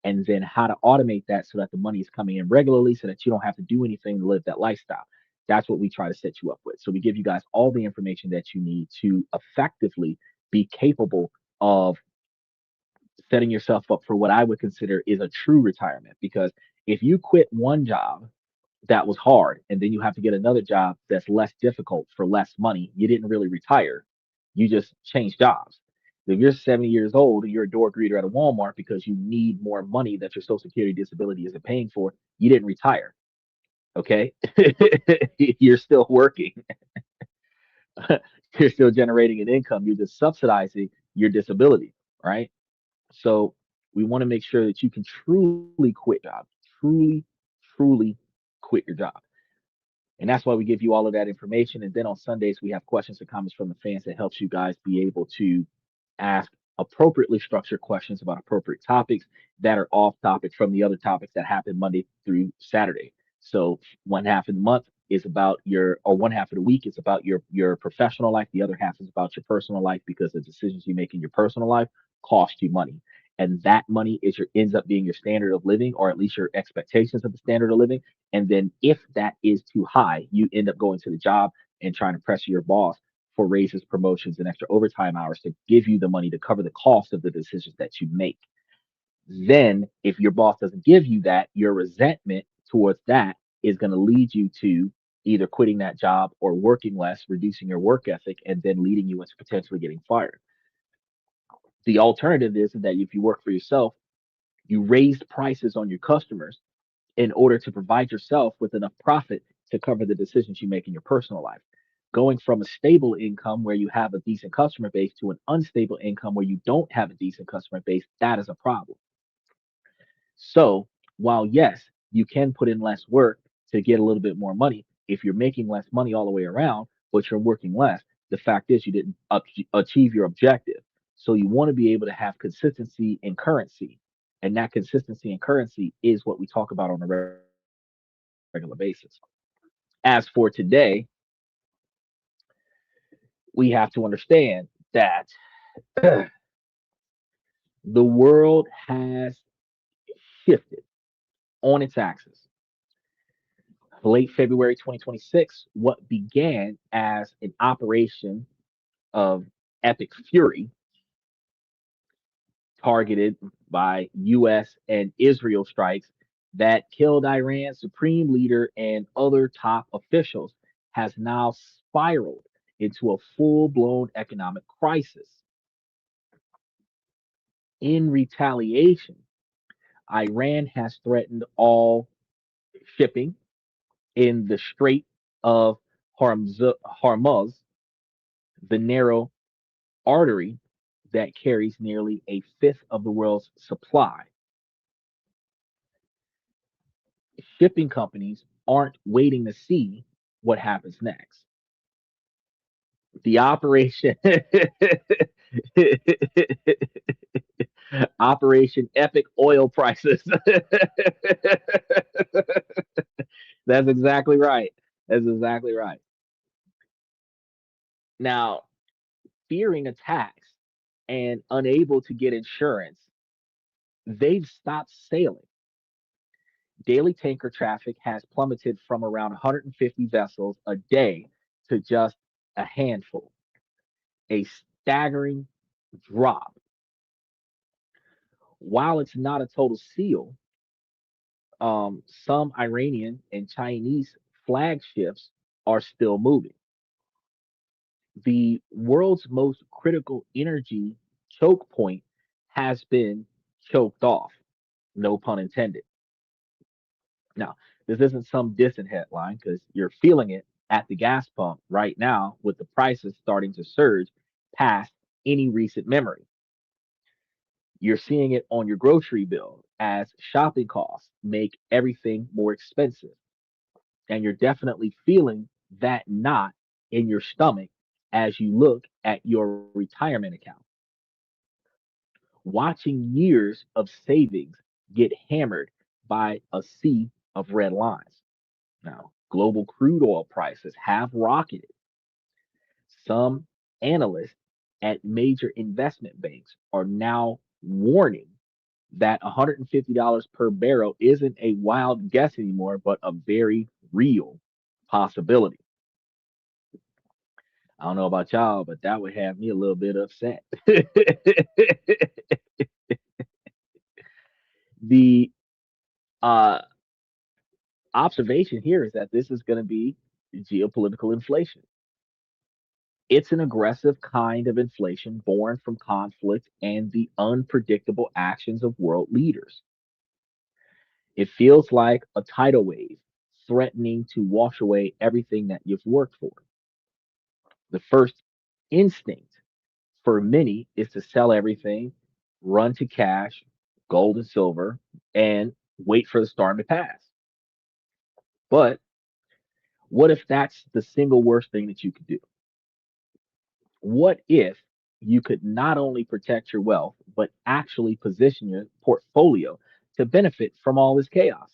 and then how to automate that so that the money is coming in regularly so that you don't have to do anything to live that lifestyle. That's what we try to set you up with. So we give you guys all the information that you need to effectively be capable of setting yourself up for what I would consider is a true retirement. Because if you quit one job that was hard and then you have to get another job that's less difficult for less money, you didn't really retire. You just changed jobs. If you're 70 years old and you're a door greeter at a Walmart because you need more money that your Social Security disability isn't paying for, you didn't retire. Okay. You're still working. You're still generating an income. You're just subsidizing your disability, right? So we want to make sure that you can truly quit your job, truly, truly quit your job. And that's why we give you all of that information. And then on Sundays, we have questions and comments from the fans that helps you guys be able to ask appropriately structured questions about appropriate topics that are off topic from the other topics that happen Monday through Saturday. So one half of the month is about your, or one half of the week is about your professional life. The other half is about your personal life because the decisions you make in your personal life cost you money. And that money is your ends up being your standard of living, or at least your expectations of the standard of living. And then if that is too high, you end up going to the job and trying to pressure your boss for raises, promotions, and extra overtime hours to give you the money to cover the cost of the decisions that you make. Then, if your boss doesn't give you that, your resentment towards that is going to lead you to either quitting that job or working less, reducing your work ethic, and then leading you into potentially getting fired. The alternative is that if you work for yourself, you raise prices on your customers in order to provide yourself with enough profit to cover the decisions you make in your personal life. Going from a stable income where you have a decent customer base to an unstable income where you don't have a decent customer base, that is a problem. So, while yes, you can put in less work to get a little bit more money, if you're making less money all the way around, but you're working less, the fact is you didn't achieve your objective. So, you want to be able to have consistency in currency. And that consistency in currency is what we talk about on a regular basis. As for today, we have to understand that the world has shifted on its axis. Late February 2026, what began as an operation of epic fury targeted by US and Israel strikes that killed Iran's supreme leader and other top officials has now spiraled into a full blown economic crisis. In retaliation, Iran has threatened all shipping in the Strait of Hormuz, the narrow artery that carries nearly a fifth of the world's supply. Shipping companies aren't waiting to see what happens next. The operation Operation Epic Oil Prices. That's exactly right. That's exactly right. Now, fearing attacks and unable to get insurance, they've stopped sailing. Daily tanker traffic has plummeted from around 150 vessels a day to just a handful, a staggering drop. While it's not a total seal, some Iranian and Chinese flagships are still moving. The world's most critical energy choke point has been choked off. No pun intended. Now, this isn't some distant headline because you're feeling it at the gas pump right now with the prices starting to surge past any recent memory. You're seeing it on your grocery bill as shopping costs make everything more expensive. And you're definitely feeling that knot in your stomach as you look at your retirement account. Watching years of savings get hammered by a sea of red lines. Now, global crude oil prices have rocketed. Some analysts at major investment banks are now warning that $150 per barrel isn't a wild guess anymore, but a very real possibility. I don't know about y'all, but that would have me a little bit upset. The uh, observation here is that this is going to be geopolitical inflation. It's an aggressive kind of inflation born from conflict and the unpredictable actions of world leaders. It feels like a tidal wave threatening to wash away everything that you've worked for. The first instinct for many is to sell everything, run to cash, gold and silver, and wait for the storm to pass. But what if that's the single worst thing that you could do? What if you could not only protect your wealth, but actually position your portfolio to benefit from all this chaos?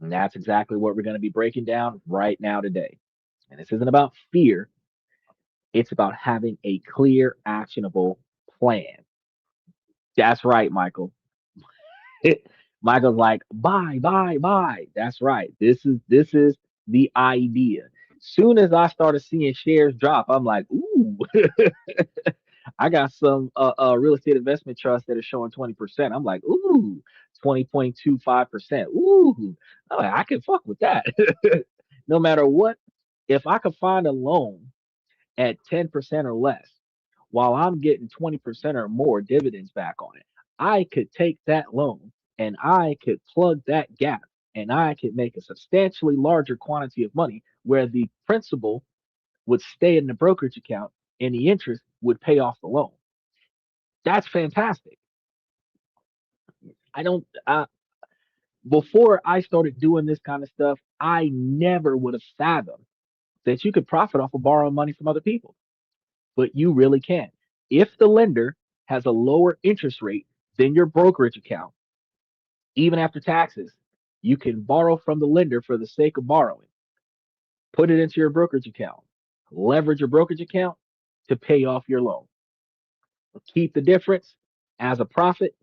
And that's exactly what we're going to be breaking down right now today. And this isn't about fear, it's about having a clear, actionable plan. That's right, Michael. Michael's like, buy, buy, buy. That's right. This is the idea. Soon as I started seeing shares drop, I'm like, ooh, I got some real estate investment trusts that are showing 20%. I'm like, ooh, 20.25%. Ooh, I'm like, I can fuck with that. No matter what, if I could find a loan at 10% or less, while I'm getting 20% or more dividends back on it, I could take that loan and I could plug that gap and I could make a substantially larger quantity of money where the principal would stay in the brokerage account and the interest would pay off the loan. That's fantastic. I don't, before I started doing this kind of stuff, I never would have fathomed that you could profit off of borrowing money from other people, but you really can. If the lender has a lower interest rate than your brokerage account, even after taxes, you can borrow from the lender for the sake of borrowing, put it into your brokerage account, leverage your brokerage account to pay off your loan, keep the difference as a profit,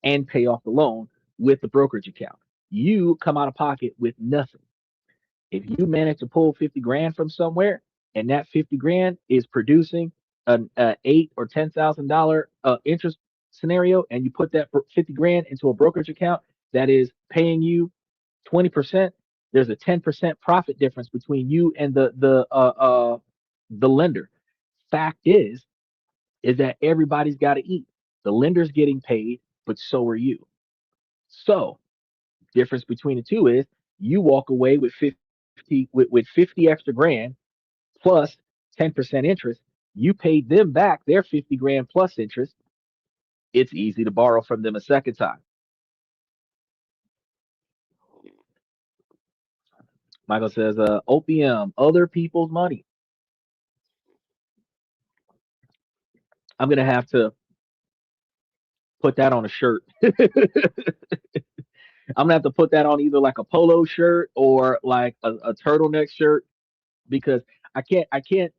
and pay off the loan with the brokerage account. You come out of pocket with nothing. If you manage to pull 50 grand from somewhere and that 50 grand is producing an eight or $10,000 interest scenario, and you put that 50 grand into a brokerage account that is paying you 20%, there's a 10% profit difference between you and the lender. Fact is that everybody's got to eat. The lender's getting paid, but so are you. So difference between the two is you walk away with 50 extra grand plus 10% interest. You paid them back their 50 grand plus interest. It's easy to borrow from them a second time. Michael says, OPM, other people's money. I'm gonna have to put that on a shirt. I'm gonna have to put that on either like a polo shirt or like a turtleneck shirt because I can't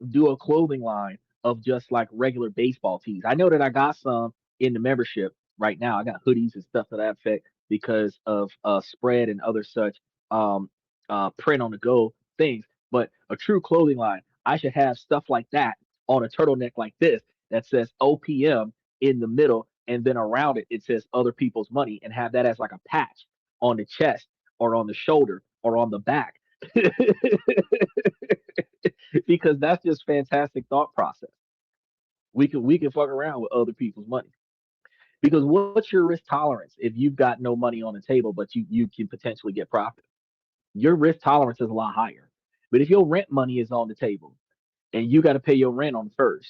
do a clothing line of just like regular baseball tees. I know that I got some in the membership right now. I got hoodies and stuff to that effect because of spread and other such um print on the go things. But a true clothing line, I should have stuff like that on a turtleneck like this that says OPM in the middle, and then around it it says other people's money, and have that as like a patch on the chest or on the shoulder or on the back. Because that's just fantastic thought process. We can fuck around with other people's money. Because what's your risk tolerance if you've got no money on the table, but you can potentially get profit? Your risk tolerance is a lot higher. But if your rent money is on the table and you got to pay your rent on the first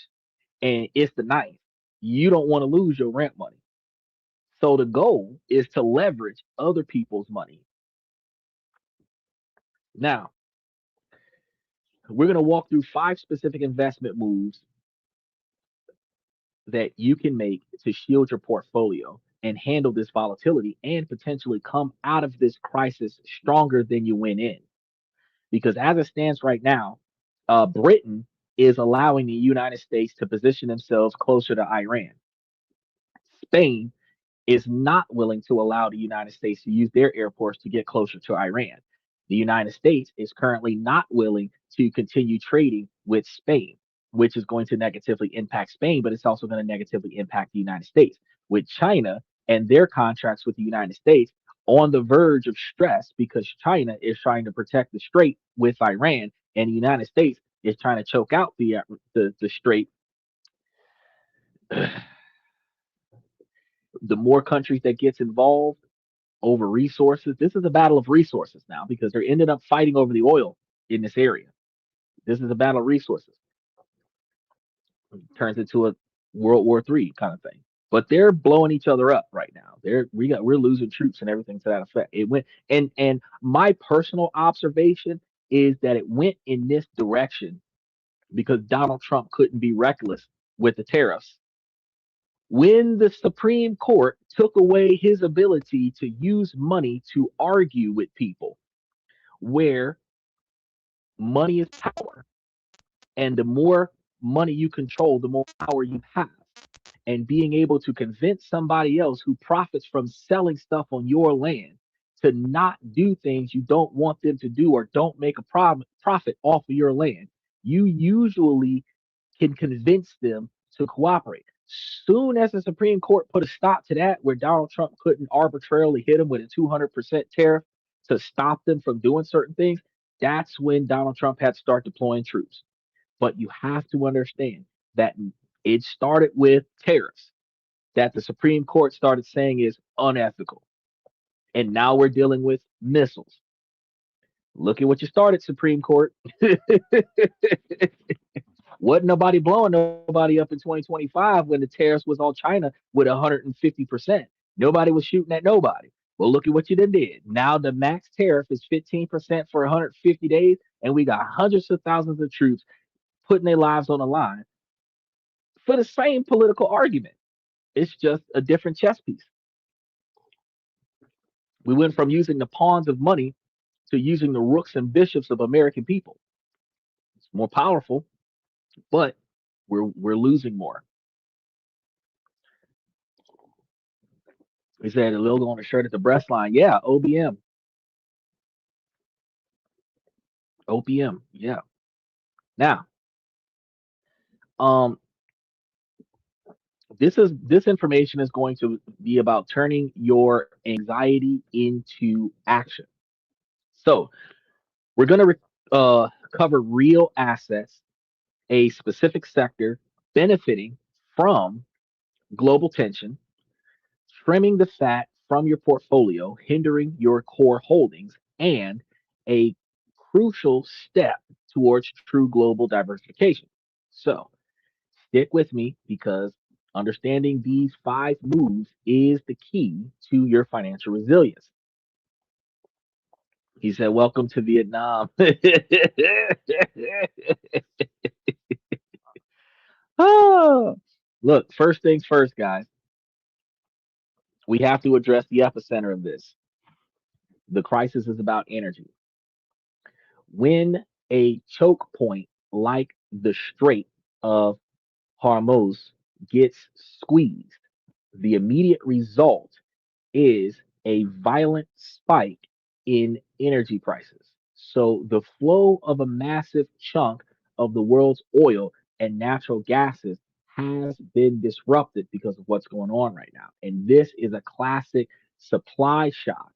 and it's the ninth, you don't want to lose your rent money. So the goal is to leverage other people's money. Now, we're going to walk through 5 specific investment moves that you can make to shield your portfolio and handle this volatility and potentially come out of this crisis stronger than you went in. Because as it stands right now, Britain is allowing the United States to position themselves closer to Iran. Spain is not willing to allow the United States to use their airports to get closer to Iran. The United States is currently not willing to continue trading with Spain, which is going to negatively impact Spain, but it's also going to negatively impact the United States. With China and their contracts with the United States on the verge of stress because China is trying to protect the strait with Iran, and the United States is trying to choke out the strait. The more countries that gets involved over resources. This is a battle of resources now because they're ended up fighting over the oil in this area. This is a battle of resources. It turns into a World War III kind of thing. But they're blowing each other up right now. We're losing troops and everything to that effect. It went and my personal observation is that it went in this direction because Donald Trump couldn't be reckless with the tariffs. When the Supreme Court took away his ability to use money to argue with people, where money is power, and the more money you control, the more power you have. And being able to convince somebody else who profits from selling stuff on your land to not do things you don't want them to do or don't make a profit off of your land, you usually can convince them to cooperate. Soon as the Supreme Court put a stop to that, where Donald Trump couldn't arbitrarily hit them with a 200% tariff to stop them from doing certain things, that's when Donald Trump had to start deploying troops. But you have to understand that it started with tariffs that the Supreme Court started saying is unethical. And now we're dealing with missiles. Look at what you started, Supreme Court. Wasn't nobody blowing nobody up in 2025 when the tariffs was on China with 150%. Nobody was shooting at nobody. Well, look at what you done did. Now the max tariff is 15% for 150 days, and we got hundreds of thousands of troops putting their lives on the line for the same political argument. It's just a different chess piece. We went from using the pawns of money to using the rooks and bishops of American people. It's more powerful, but we're losing more. He said a logo on the shirt at the breast line. Yeah, OBM, OPM. Yeah. Now, um, this information is going to be about turning your anxiety into action. So we're going to cover real assets, a specific sector benefiting from global tension, trimming the fat from your portfolio, hindering your core holdings, and a crucial step towards true global diversification. So, stick with me because understanding these five moves is the key to your financial resilience. He said, welcome to Vietnam. Oh, look, first things first, guys, we have to address the epicenter of this. The crisis is about energy. When a choke point like the Strait of Hormuz gets squeezed, the immediate result is a violent spike in energy prices. So the flow of a massive chunk of the world's oil and natural gases has been disrupted because of what's going on right now. And this is a classic supply shock.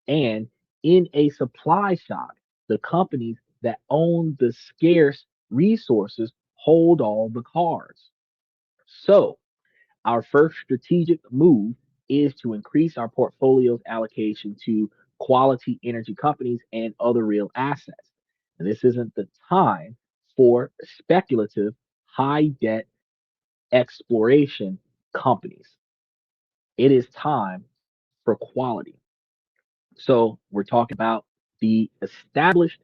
And in a supply shock, the companies that own the scarce resources hold all the cards. So, our first strategic move is to increase our portfolio's allocation to quality energy companies and other real assets. And this isn't the time for speculative, high debt exploration companies. It is time for quality. So, we're talking about the established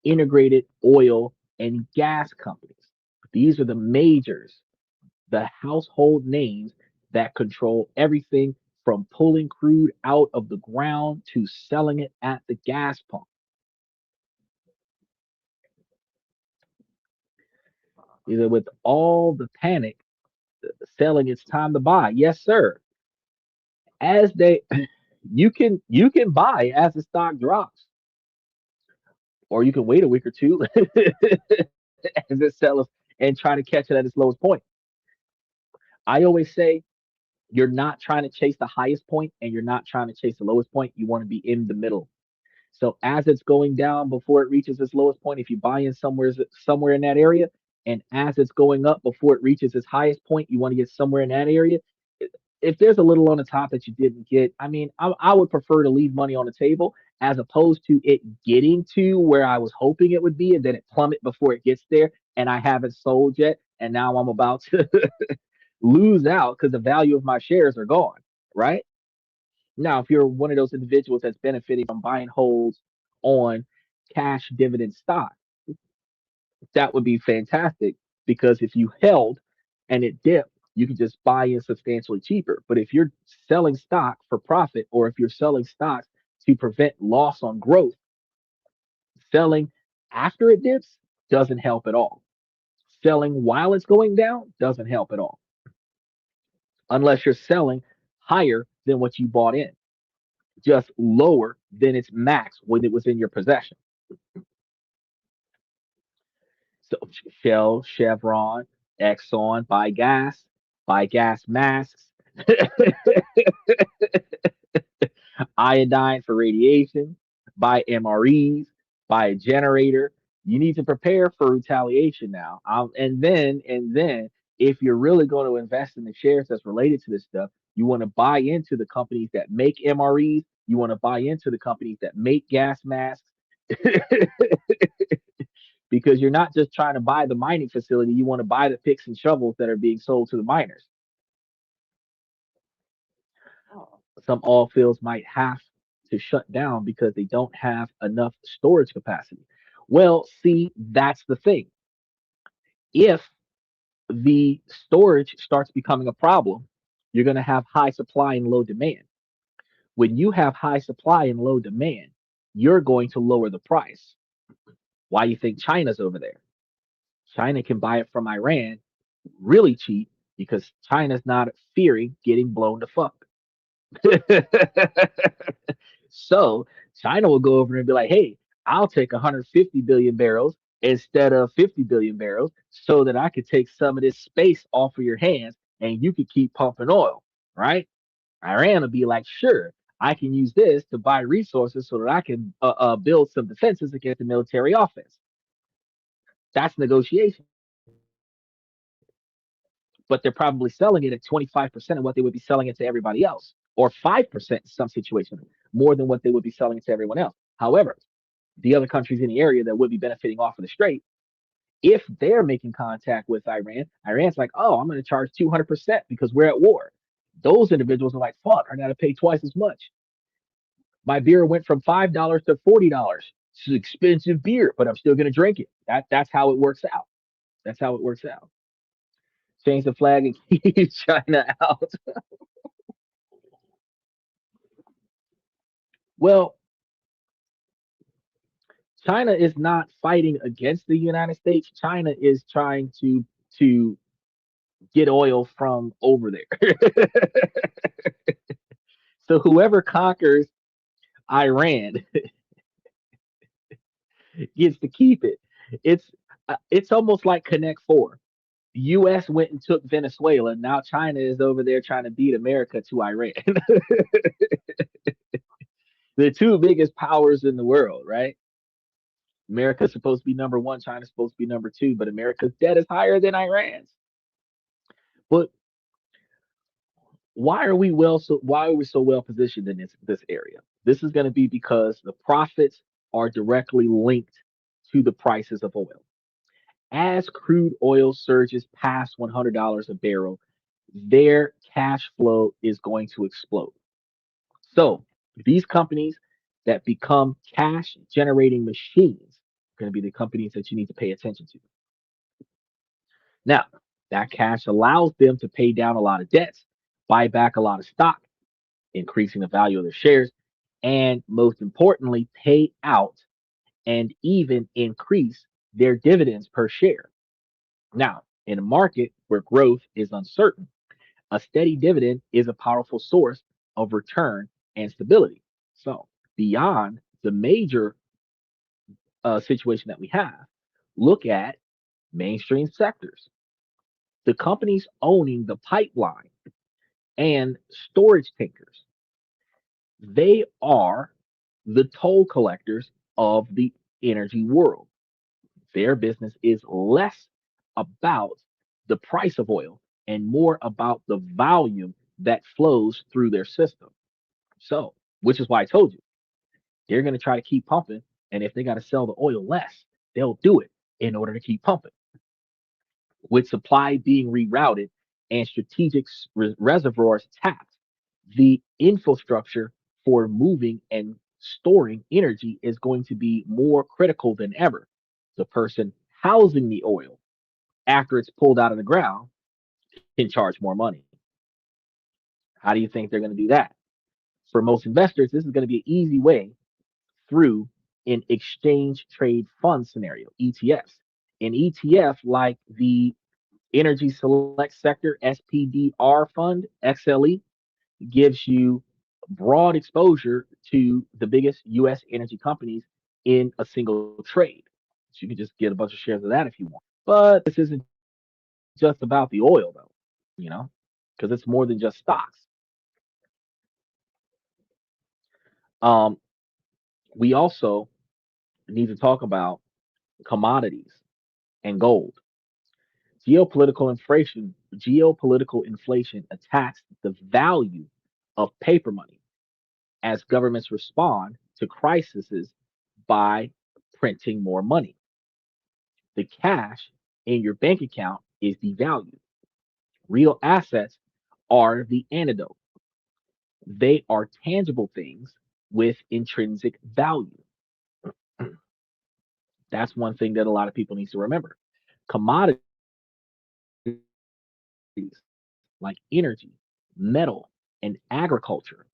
integrated oil and gas companies. These are the majors, the household names that control everything from pulling crude out of the ground to selling it at the gas pump. Either with all the panic selling, it's time to buy. Yes, sir. As they you can buy as the stock drops, or you can wait a week or two as it sells and try to catch it at its lowest point. I always say you're not trying to chase the highest point and you're not trying to chase the lowest point. You want to be in the middle. So as it's going down before it reaches its lowest point, if you buy in somewhere in that area, and as it's going up before it reaches its highest point, you want to get somewhere in that area. If there's a little on the top that you didn't get, I mean, I would prefer to leave money on the table as opposed to it getting to where I was hoping it would be, and then it plummet before it gets there, and I haven't sold yet, and now I'm about to lose out because the value of my shares are gone, right? Now, if you're one of those individuals that's benefiting from buying holds on cash dividend stock, that would be fantastic because if you held and it dipped, you can just buy in substantially cheaper. But if you're selling stock for profit, or if you're selling stocks to prevent loss on growth, selling after it dips doesn't help at all. Selling while it's going down doesn't help at all, unless you're selling higher than what you bought in, just lower than its max when it was in your possession. So Shell, Chevron, Exxon buy gas masks, iodine for radiation, buy MREs, buy a generator. You need to prepare for retaliation now. And then, if you're really going to invest in the shares that's related to this stuff, you want to buy into the companies that make MREs. You want to buy into the companies that make gas masks. Because you're not just trying to buy the mining facility, you want to buy the picks and shovels that are being sold to the miners. Some oil fields might have to shut down because they don't have enough storage capacity. Well, see, that's the thing. If the storage starts becoming a problem, you're going to have high supply and low demand. When you have high supply and low demand, you're going to lower the price. Why do you think China's over there? China can buy it from Iran really cheap because China's not fearing getting blown the fuck. So China will go over and be like, hey, I'll take 150 billion barrels instead of 50 billion barrels so that I could take some of this space off of your hands and you could keep pumping oil, right? Iran will be like, sure, I can use this to buy resources so that I can build some defenses against the military offense. That's negotiation. But they're probably selling it at 25% of what they would be selling it to everybody else, or 5% in some situations, more than what they would be selling it to everyone else. However, the other countries in the area that would be benefiting off of the strait, if they're making contact with Iran, Iran's like, oh, I'm going to charge 200% because we're at war. Those individuals are like, fuck, I got to pay twice as much. My beer went from $5 to $40. It's expensive beer, but I'm still going to drink it. That's how it works out. That's how it works out. Change the flag and keep China out. Well, China is not fighting against the United States. China is trying to get oil from over there. So whoever conquers Iran gets to keep it. It's almost like Connect Four. The U.S. went and took Venezuela. Now China is over there trying to beat America to Iran. The two biggest powers in the world, right? America's supposed to be number one, China's supposed to be number two, but America's debt is higher than Iran's. But why are we so well positioned in this area? This is going to be because the profits are directly linked to the prices of oil. As crude oil surges past $100 a barrel, their cash flow is going to explode. So these companies that become cash generating machines are going to be the companies that you need to pay attention to. Now, that cash allows them to pay down a lot of debts, buy back a lot of stock, increasing the value of their shares, and most importantly, pay out and even increase their dividends per share. Now, in a market where growth is uncertain, a steady dividend is a powerful source of return and stability. So, beyond the major situation that we have, look at mainstream sectors. The companies owning the pipeline and storage tankers, they are the toll collectors of the energy world. Their business is less about the price of oil and more about the volume that flows through their system. So, which is why I told you they're going to try to keep pumping. And if they got to sell the oil less, they'll do it in order to keep pumping. With supply being rerouted and strategic reservoirs tapped, the infrastructure for moving and storing energy is going to be more critical than ever. The person housing the oil after it's pulled out of the ground can charge more money. How do you think they're going to do that? For most investors, this is going to be an easy way through an exchange trade fund scenario, ETFs. An ETF like the Energy Select Sector SPDR fund, XLE, gives you broad exposure to the biggest US energy companies in a single trade. So you can just get a bunch of shares of that if you want. But this isn't just about the oil, though, you know, because it's more than just stocks. Um, we also need to talk about commodities and gold. Geopolitical inflation attacks the value of paper money as governments respond to crises by printing more money. The cash in your bank account is devalued. Real assets are the antidote. They are tangible things with intrinsic value. That's one thing that a lot of people need to remember. Commodities like energy, metal, and agriculture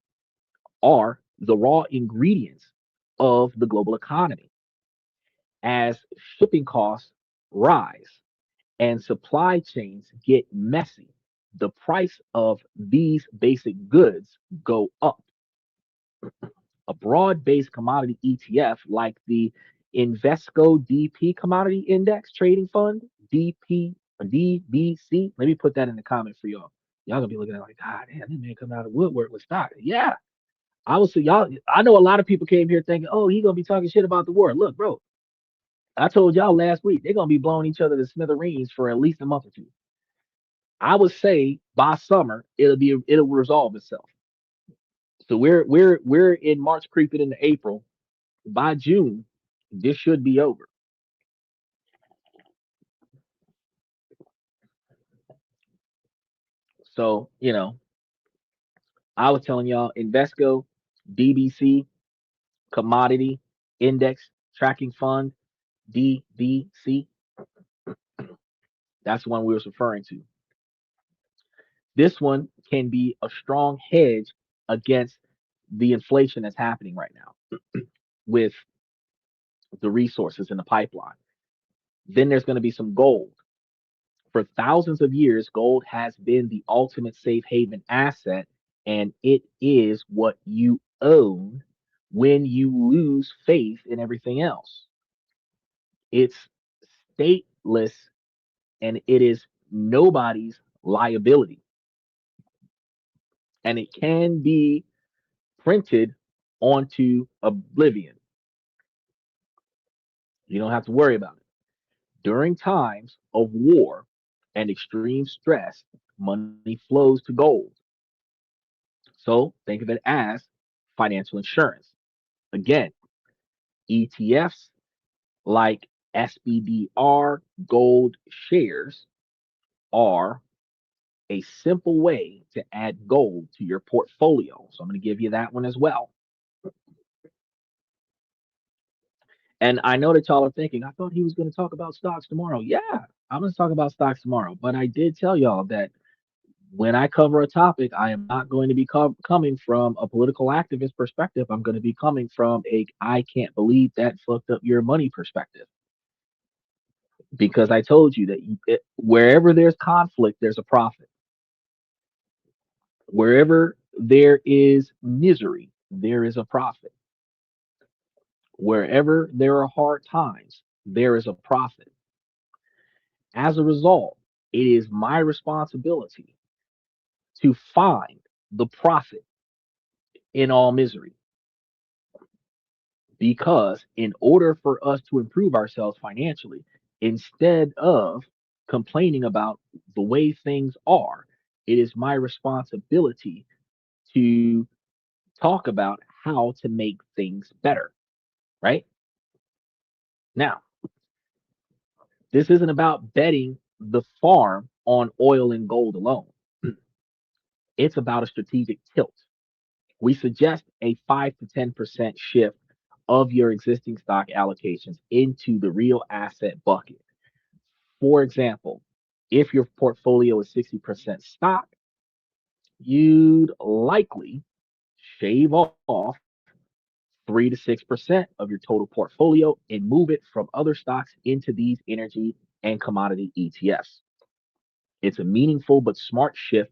are the raw ingredients of the global economy. As shipping costs rise and supply chains get messy, the price of these basic goods go up. A broad-based commodity ETF like the Invesco DP Commodity Index Trading Fund, DP DBC. Let me put that in the comment for y'all. Y'all gonna be looking at it like, God damn, this man coming out of woodwork with stock. Yeah, I was y'all. I know a lot of people came here thinking, oh, he gonna be talking shit about the war. Look, bro, I told y'all last week they're gonna be blowing each other to smithereens for at least a month or two. I would say by summer it'll resolve itself. So we're in March creeping into April. By June, this should be over. So, I was telling y'all Invesco, DBC, Commodity Index Tracking Fund, DBC, that's the one we was referring to. This one can be a strong hedge against the inflation that's happening right now with the resources in the pipeline. Then there's going to be some gold. For thousands of years, gold has been the ultimate safe haven asset, and it is what you own when you lose faith in everything else. It's stateless and it is nobody's liability. And it can be printed onto oblivion. You don't have to worry about it. During times of war and extreme stress, money flows to gold. So think of it as financial insurance. Again, ETFs like SBDR gold shares are a simple way to add gold to your portfolio. So I'm going to give you that one as well. And I know that y'all are thinking, I thought he was going to talk about stocks tomorrow. Yeah, I'm going to talk about stocks tomorrow. But I did tell y'all that when I cover a topic, I am not going to be coming from a political activist perspective. I'm going to be coming from a I can't believe that fucked up your money perspective. Because I told you that wherever there's conflict, there's a profit. Wherever there is misery, there is a profit. Wherever there are hard times, there is a profit. As a result, it is my responsibility to find the profit in all misery. Because in order for us to improve ourselves financially, instead of complaining about the way things are, it is my responsibility to talk about how to make things better, right? Now, this isn't about betting the farm on oil and gold alone. It's about a strategic tilt. We suggest a 5 to 10% shift of your existing stock allocations into the real asset bucket. For example, if your portfolio is 60% stock, you'd likely shave off 3 to 6% of your total portfolio and move it from other stocks into these energy and commodity ETFs. It's a meaningful but smart shift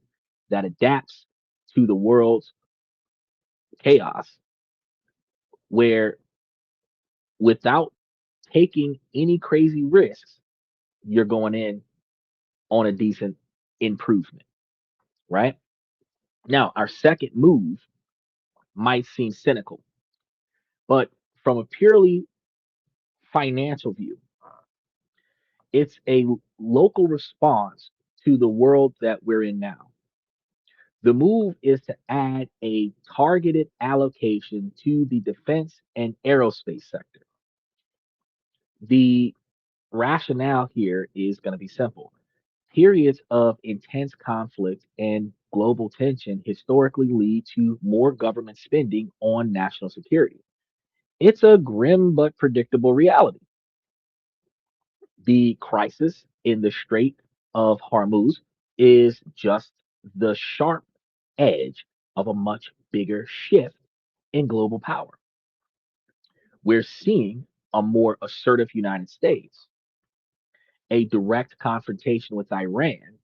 that adapts to the world's chaos, where without taking any crazy risks, you're going in on a decent improvement, right? Now, our second move might seem cynical, but from a purely financial view, it's a local response to the world that we're in now. The move is to add a targeted allocation to the defense and aerospace sector. The rationale here is going to be simple. Periods of intense conflict and global tension historically lead to more government spending on national security. It's a grim but predictable reality. The crisis in the Strait of Hormuz is just the sharp edge of a much bigger shift in global power. We're seeing a more assertive United States, a direct confrontation with Iran,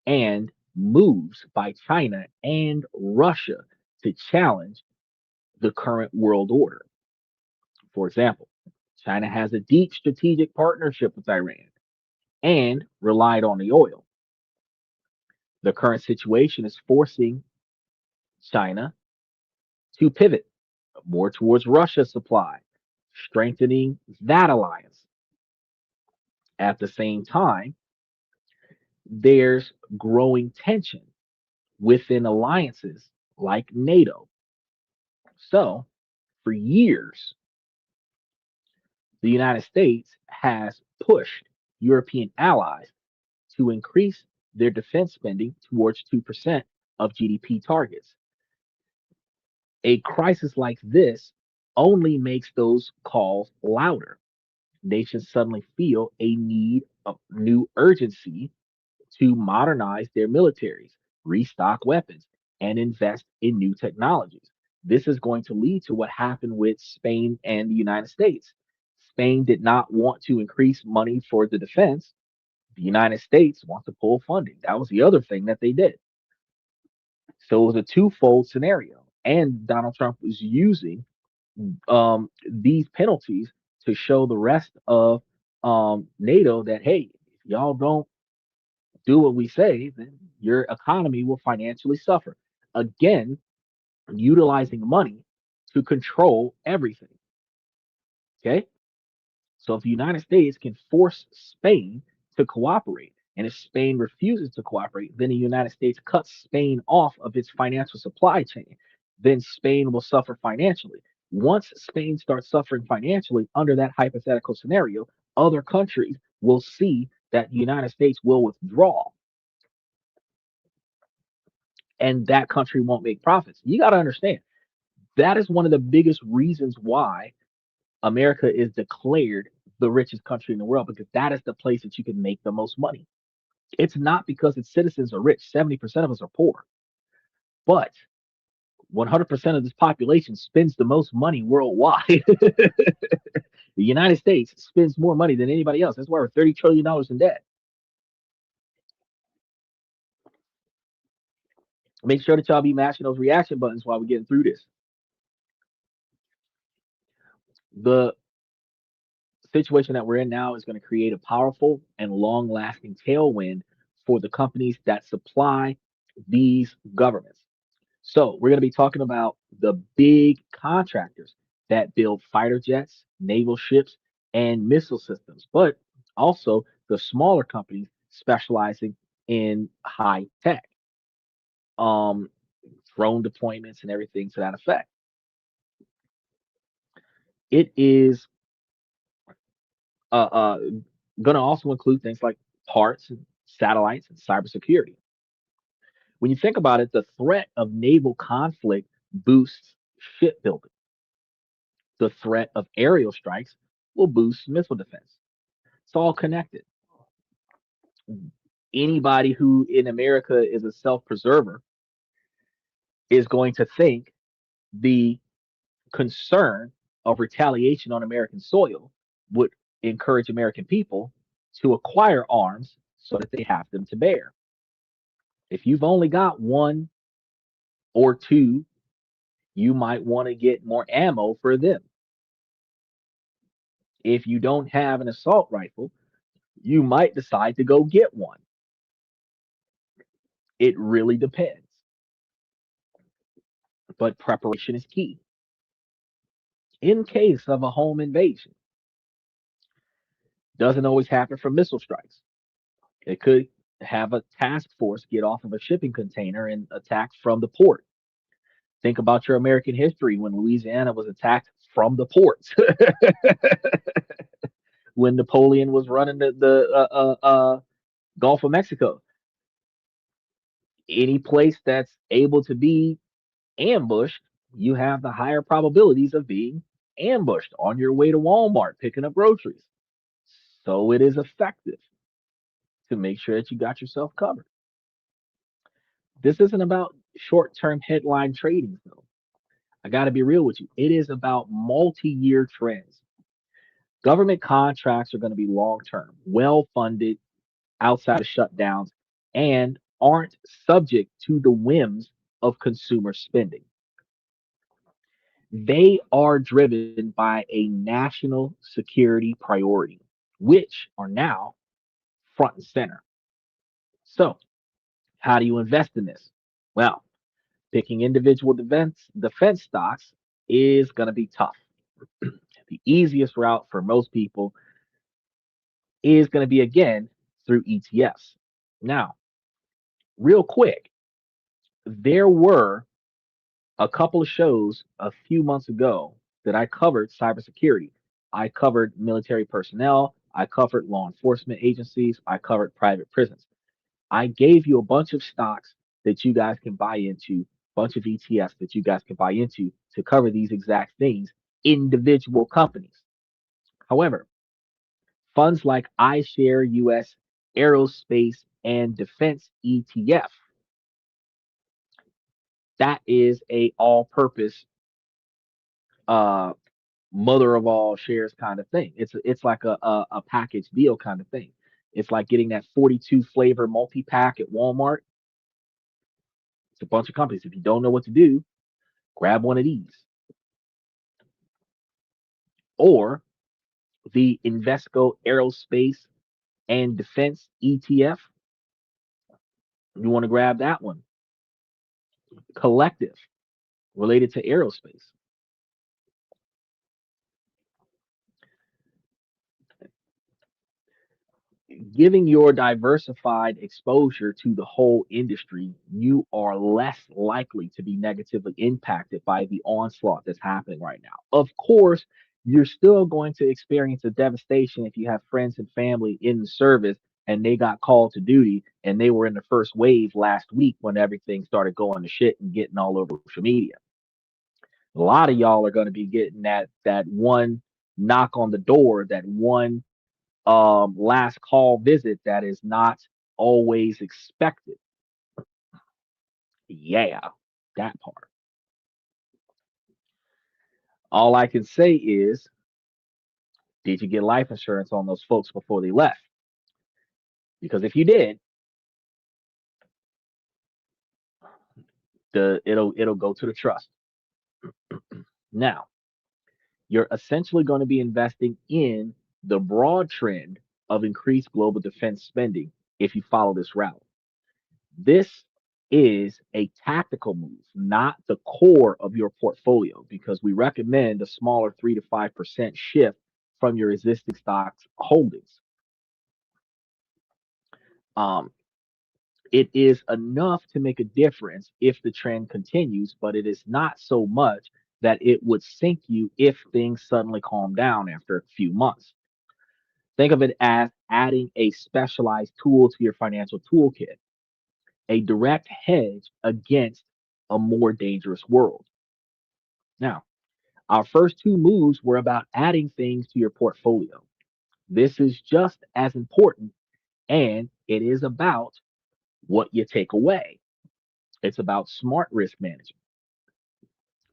and moves by China and Russia to challenge the current world order. For example, China has a deep strategic partnership with Iran and relied on the oil. The current situation is forcing China to pivot more towards Russia's supply, strengthening that alliance. At the same time, there's growing tension within alliances like NATO. So, for years, the United States has pushed European allies to increase their defense spending towards 2% of GDP targets. A crisis like this only makes those calls louder. Nations suddenly feel a need of new urgency to modernize their militaries, restock weapons, and invest in new technologies. This is going to lead to what happened with Spain and the United States. Spain did not want to increase money for the defense. The United States wants to pull funding. That was the other thing that they did. So it was a twofold scenario. And Donald Trump was using these penalties to show the rest of NATO that, hey, if y'all don't do what we say, then your economy will financially suffer. Again, utilizing money to control everything. Okay. So if the United States can force Spain to cooperate, and if Spain refuses to cooperate, then the United States cuts Spain off of its financial supply chain. Then Spain will suffer financially. Once Spain starts suffering financially under that hypothetical scenario, other countries will see that the United States will withdraw and that country won't make profits. You got to understand that is one of the biggest reasons why America is declared the richest country in the world because that is the place that you can make the most money. It's not because its citizens are rich. 70% of us are poor. But 100% of this population spends the most money worldwide. The United States spends more money than anybody else. That's why we're $30 trillion in debt. Make sure that y'all be mashing those reaction buttons while we're getting through this. The situation that we're in now is going to create a powerful and long lasting tailwind for the companies that supply these governments. So, we're going to be talking about the big contractors that build fighter jets, naval ships, and missile systems, but also the smaller companies specializing in high tech, um, drone deployments, and everything to that effect. It is going to also include things like parts and satellites and cybersecurity. When you think about it, the threat of naval conflict boosts shipbuilding. The threat of aerial strikes will boost missile defense. It's all connected. Anybody who in America is a self preserver is going to think the concern of retaliation on American soil would encourage American people to acquire arms so that they have them to bear. If you've only got one or two, you might want to get more ammo for them. If you don't have an assault rifle, you might decide to go get one. It really depends. But preparation is key. In case of a home invasion, doesn't always happen from missile strikes. It could have a task force get off of a shipping container and attack from the port. Think about your American history when Louisiana was attacked from the ports, when Napoleon was running the Gulf of Mexico. Any place that's able to be ambushed, you have the higher probabilities of being ambushed on your way to Walmart picking up groceries. So it is effective to make sure that you got yourself covered. This isn't about short term headline trading, though. I got to be real with you. It is about multi year trends. Government contracts are going to be long term, well funded, outside of shutdowns, and aren't subject to the whims of consumer spending. They are driven by a national security priority, which are now front and center. So, how do you invest in this? Well, picking individual defense stocks is going to be tough. The easiest route for most people is going to be again through ETFs. Now, real quick, there were a couple of shows a few months ago that I covered cybersecurity. I covered military personnel, I covered law enforcement agencies, I covered private prisons. I gave you a bunch of stocks that you guys can buy into, bunch of ETFs that you guys can buy into to cover these exact things, individual companies. However, funds like iShare US Aerospace and Defense ETF, that is a all-purpose uh, mother of all shares kind of thing. It's like a package deal kind of thing. It's like getting that 42 flavor multi pack at Walmart. It's a bunch of companies. If you don't know what to do, grab one of these. Or the Invesco Aerospace and Defense ETF. You want to grab that one. Collective, related to aerospace. Giving your diversified exposure to the whole industry, you are less likely to be negatively impacted by the onslaught that's happening right now. Of course, you're still going to experience a devastation if you have friends and family in the service and they got called to duty and they were in the first wave last week when everything started going to shit and getting all over social media. A lot of y'all are going to be getting that one knock on the door, that one last call visit that is not always expected. Yeah, that part. All I can say is, did you get life insurance on those folks before they left? Because if you did, It'll go to the trust. Now, you're essentially going to be investing in the broad trend of increased global defense spending if you follow this route. This is a tactical move, not the core of your portfolio, because we recommend a smaller 3 to 5% shift from your existing stocks holdings. Um, it is enough to make a difference if the trend continues, but it is not so much that it would sink you if things suddenly calm down after a few months. Think of it as adding a specialized tool to your financial toolkit, a direct hedge against a more dangerous world. Now, our first two moves were about adding things to your portfolio. This is just as important, and it is about what you take away. It's about smart risk management.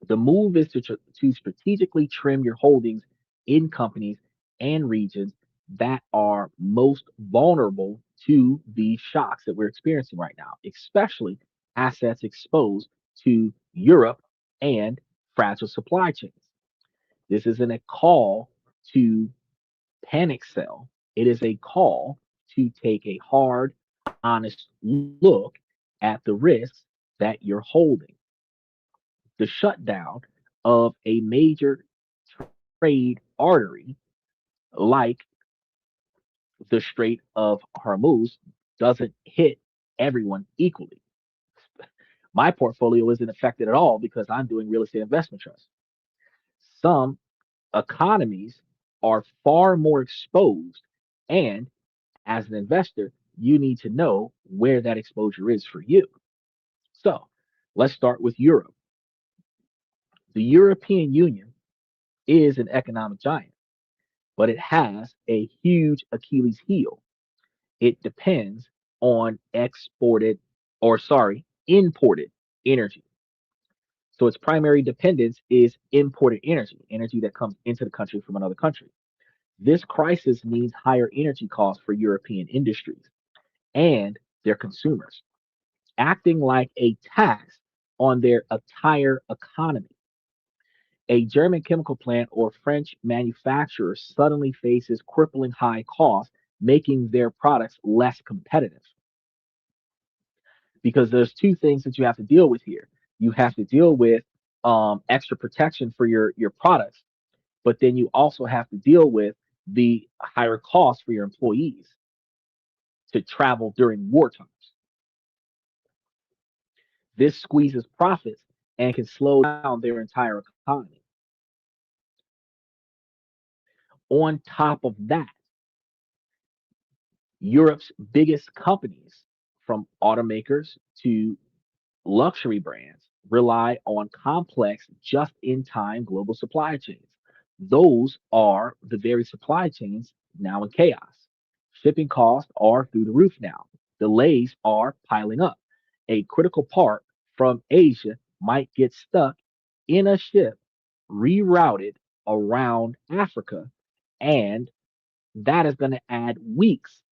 The move is to strategically trim your holdings in companies and regions that are most vulnerable to the shocks that we're experiencing right now, especially assets exposed to Europe and fragile supply chains. This isn't a call to panic sell, it is a call to take a hard, honest look at the risks that you're holding. The shutdown of a major trade artery like the Strait of Hormuz doesn't hit everyone equally. My portfolio isn't affected at all because I'm doing real estate investment trusts. Some economies are far more exposed, and as an investor, you need to know where that exposure is for you. So let's start with Europe. The European Union is an economic giant, but it has a huge Achilles heel. It depends on imported energy. So its primary dependence is imported energy, energy that comes into the country from another country. This crisis means higher energy costs for European industries and their consumers, acting like a tax on their entire economy. A German chemical plant or French manufacturer suddenly faces crippling high costs, making their products less competitive. Because there's two things that you have to deal with here. You have to deal with extra protection for your products, but then you also have to deal with the higher costs for your employees to travel during war times. This squeezes profits and can slow down their entire economy. On top of that, Europe's biggest companies, from automakers to luxury brands, rely on complex, just in time global supply chains. Those are the very supply chains now in chaos. Shipping costs are through the roof now. Delays are piling up. A critical part from Asia might get stuck in a ship rerouted around Africa, and that is going to add weeks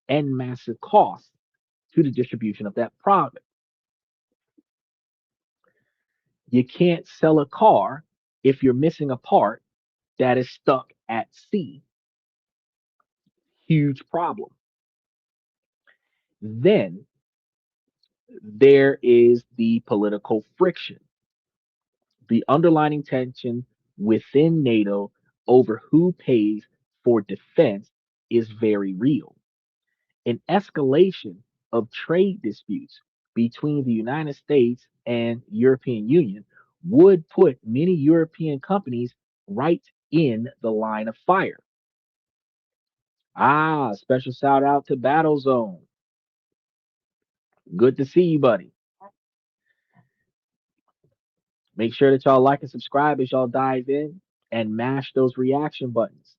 and massive costs to the distribution of that product. You can't sell a car if you're missing a part that is stuck at sea. Huge problem. Then there is the political friction, the underlying tension within NATO over who pays for defense is very real. An escalation of trade disputes between the United States and European Union would put many European companies right in the line of fire. Special shout out to Battle Zone. Good to see you, buddy. Make sure that y'all like and subscribe as y'all dive in and mash those reaction buttons.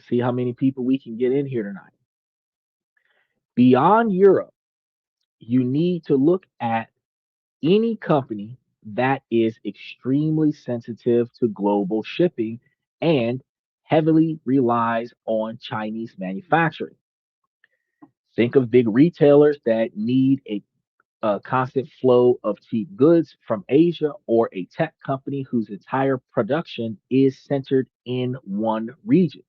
See how many people we can get in here tonight. Beyond Europe, you need to look at any company that is extremely sensitive to global shipping and heavily relies on Chinese manufacturing. Think of big retailers that need a a constant flow of cheap goods from Asia, or a tech company whose entire production is centered in one region.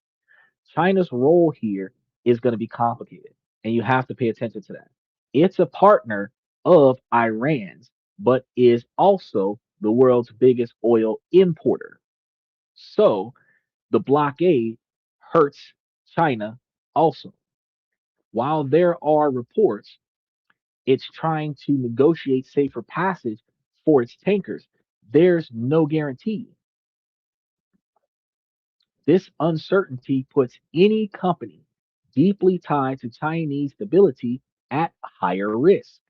China's role here is going to be complicated, and you have to pay attention to that. It's a partner of Iran's, but is also the world's biggest oil importer. So the blockade hurts China also. While there are reports it's trying to negotiate safer passage for its tankers, there's no guarantee. This uncertainty puts any company deeply tied to Chinese stability at higher risk.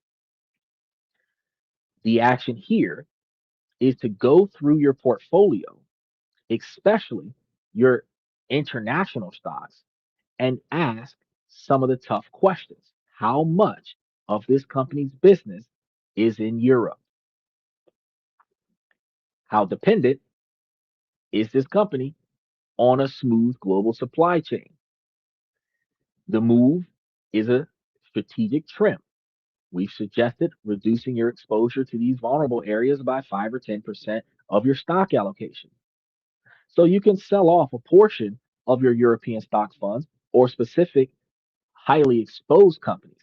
The action here is to go through your portfolio, especially your international stocks, and ask some of the tough questions. How much of this company's business is in Europe? How dependent is this company on a smooth global supply chain? The move is a strategic trim. We've suggested reducing your exposure to these vulnerable areas by 5 or 10% of your stock allocation. So you can sell off a portion of your European stock funds or specific highly exposed companies.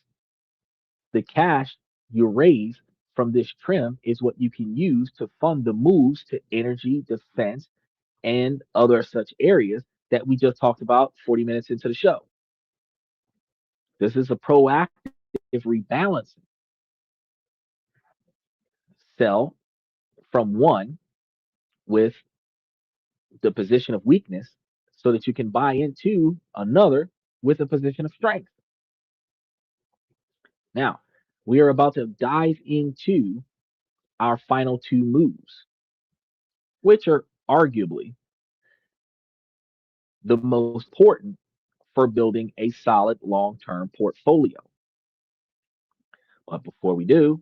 The cash you raise from this trim is what you can use to fund the moves to energy, defense, and other such areas that we just talked about 40 minutes into the show. This is a proactive rebalancing. Sell from one with the position of weakness so that you can buy into another with a position of strength. Now, we are about to dive into our final two moves, which are arguably the most important for building a solid long term portfolio. But before we do,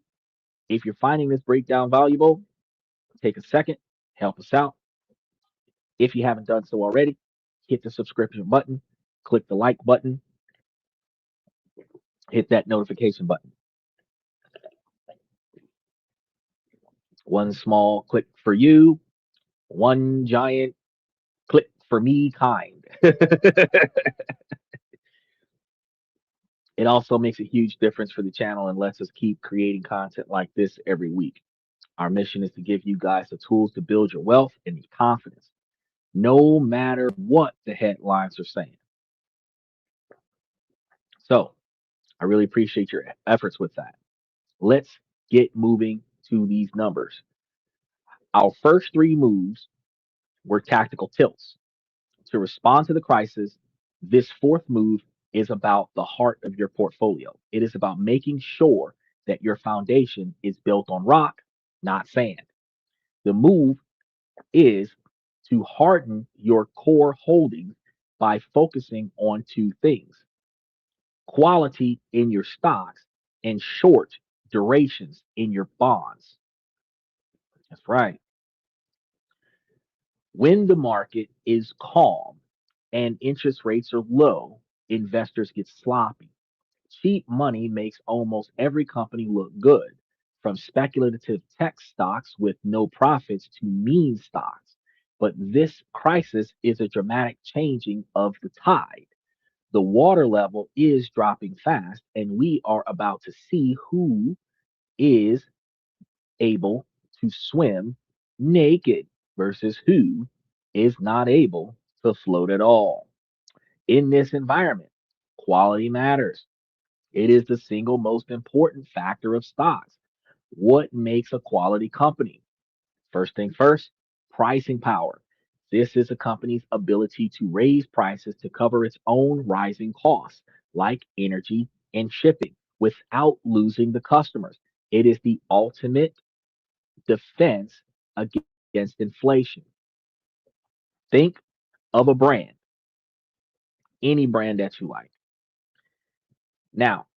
if you're finding this breakdown valuable, take a second, help us out. If you haven't done so already, hit the subscription button, click the like button, hit that notification button. One small click for you, one giant click for me kind. It also makes a huge difference for the channel and lets us keep creating content like this every week. Our mission is to give you guys the tools to build your wealth and your confidence, no matter what the headlines are saying. So I really appreciate your efforts with that. Let's get moving to these numbers. Our first three moves were tactical tilts. To respond to the crisis, this fourth move is about the heart of your portfolio. It is about making sure that your foundation is built on rock, not sand. The move is to harden your core holdings by focusing on two things: quality in your stocks and short durations in your bonds. That's right. When the market is calm and interest rates are low, investors get sloppy. Cheap money makes almost every company look good, from speculative tech stocks with no profits to meme stocks. But this crisis is a dramatic changing of the tide. The water level is dropping fast, and we are about to see who is able to swim naked versus who is not able to float at all. In this environment, quality matters. It is the single most important factor of stocks. What makes a quality company? First thing first, pricing power. This is a company's ability to raise prices to cover its own rising costs, like energy and shipping, without losing the customers. It is the ultimate defense against inflation. Think of a brand, any brand that you like. Now,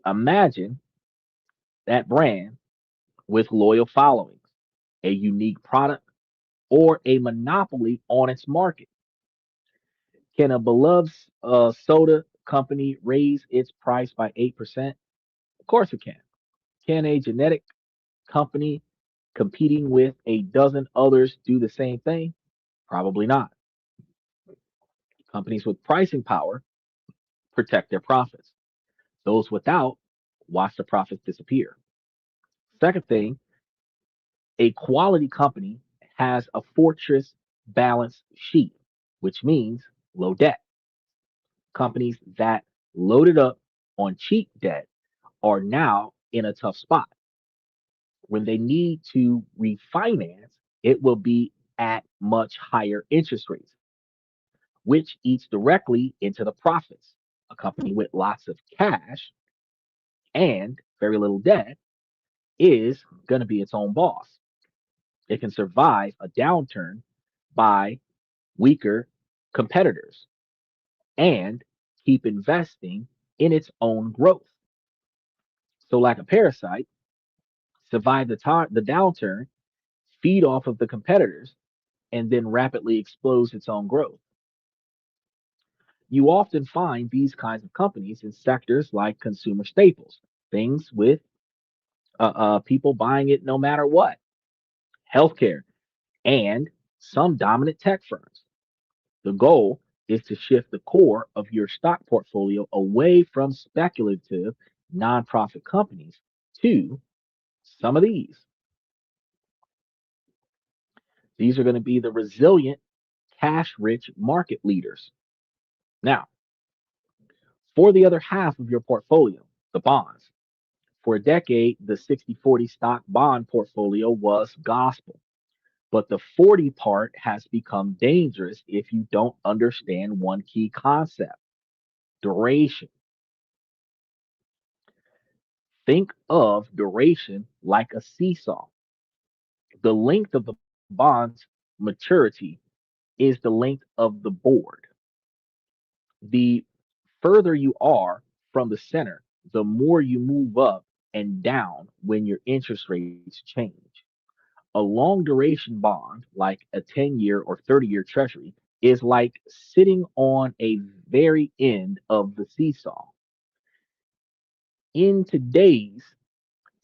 imagine that brand with loyal followings, a unique product, or a monopoly on its market. Can a beloved soda company raise its price by 8%? Of course it can. Can a genetic company competing with a dozen others do the same thing? Probably not. Companies with pricing power protect their profits. Those without watch the profits disappear. Second thing, a quality company has a fortress balance sheet, which means low debt. Companies that loaded up on cheap debt are now in a tough spot. When they need to refinance, it will be at much higher interest rates, which eats directly into the profits. A company with lots of cash and very little debt is going to be its own boss. It can survive a downturn by weaker competitors and keep investing in its own growth. So, like a parasite, survive the downturn, feed off of the competitors, and then rapidly explodes its own growth. You often find these kinds of companies in sectors like consumer staples, things with people buying it no matter what, healthcare, and some dominant tech firms. The goal is to shift the core of your stock portfolio away from speculative nonprofit companies to some of these. These are going to be the resilient, cash rich market leaders. Now, for the other half of your portfolio, the bonds. For a decade, the 60/40 stock bond portfolio was gospel. But the 40 part has become dangerous if you don't understand one key concept: duration. Think of duration like a seesaw. The length of the bond's maturity is the length of the board. The further you are from the center, the more you move up and down when your interest rates change. A long duration bond, like a 10-year or 30-year treasury, is like sitting on a very end of the seesaw. In today's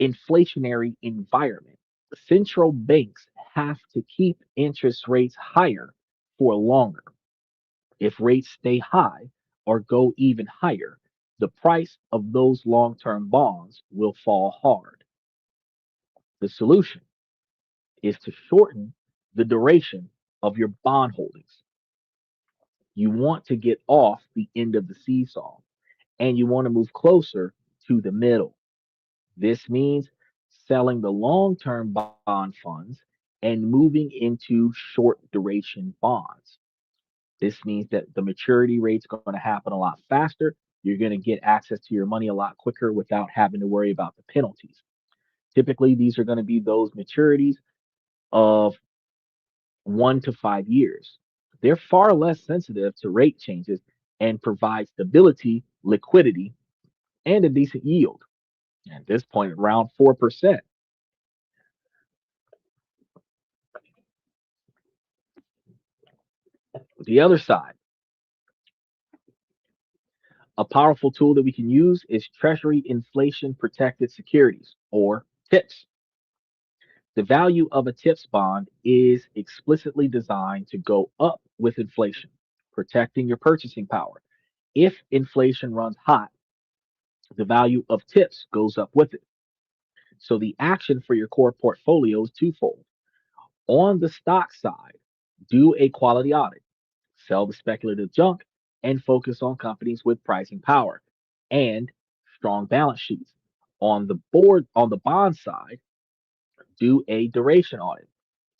inflationary environment, central banks have to keep interest rates higher for longer. If rates stay high or go even higher, the price of those long term bonds will fall hard. The solution is to shorten the duration of your bond holdings. You want to get off the end of the seesaw and you want to move closer to the middle. This means selling the long term bond funds and moving into short duration bonds. This means that the maturity rate's going to happen a lot faster. You're going to get access to your money a lot quicker without having to worry about the penalties. Typically, these are going to be those maturities of 1 to 5 years. They're far less sensitive to rate changes and provide stability, liquidity, and a decent yield. At this point, around 4%. The other side, a powerful tool that we can use is Treasury Inflation Protected Securities, or TIPS. The value of a TIPS bond is explicitly designed to go up with inflation, protecting your purchasing power. If inflation runs hot, the value of TIPS goes up with it. So the action for your core portfolio is twofold. On the stock side, do a quality audit, sell the speculative junk, and focus on companies with pricing power and strong balance sheets. On the bond side, do a duration audit,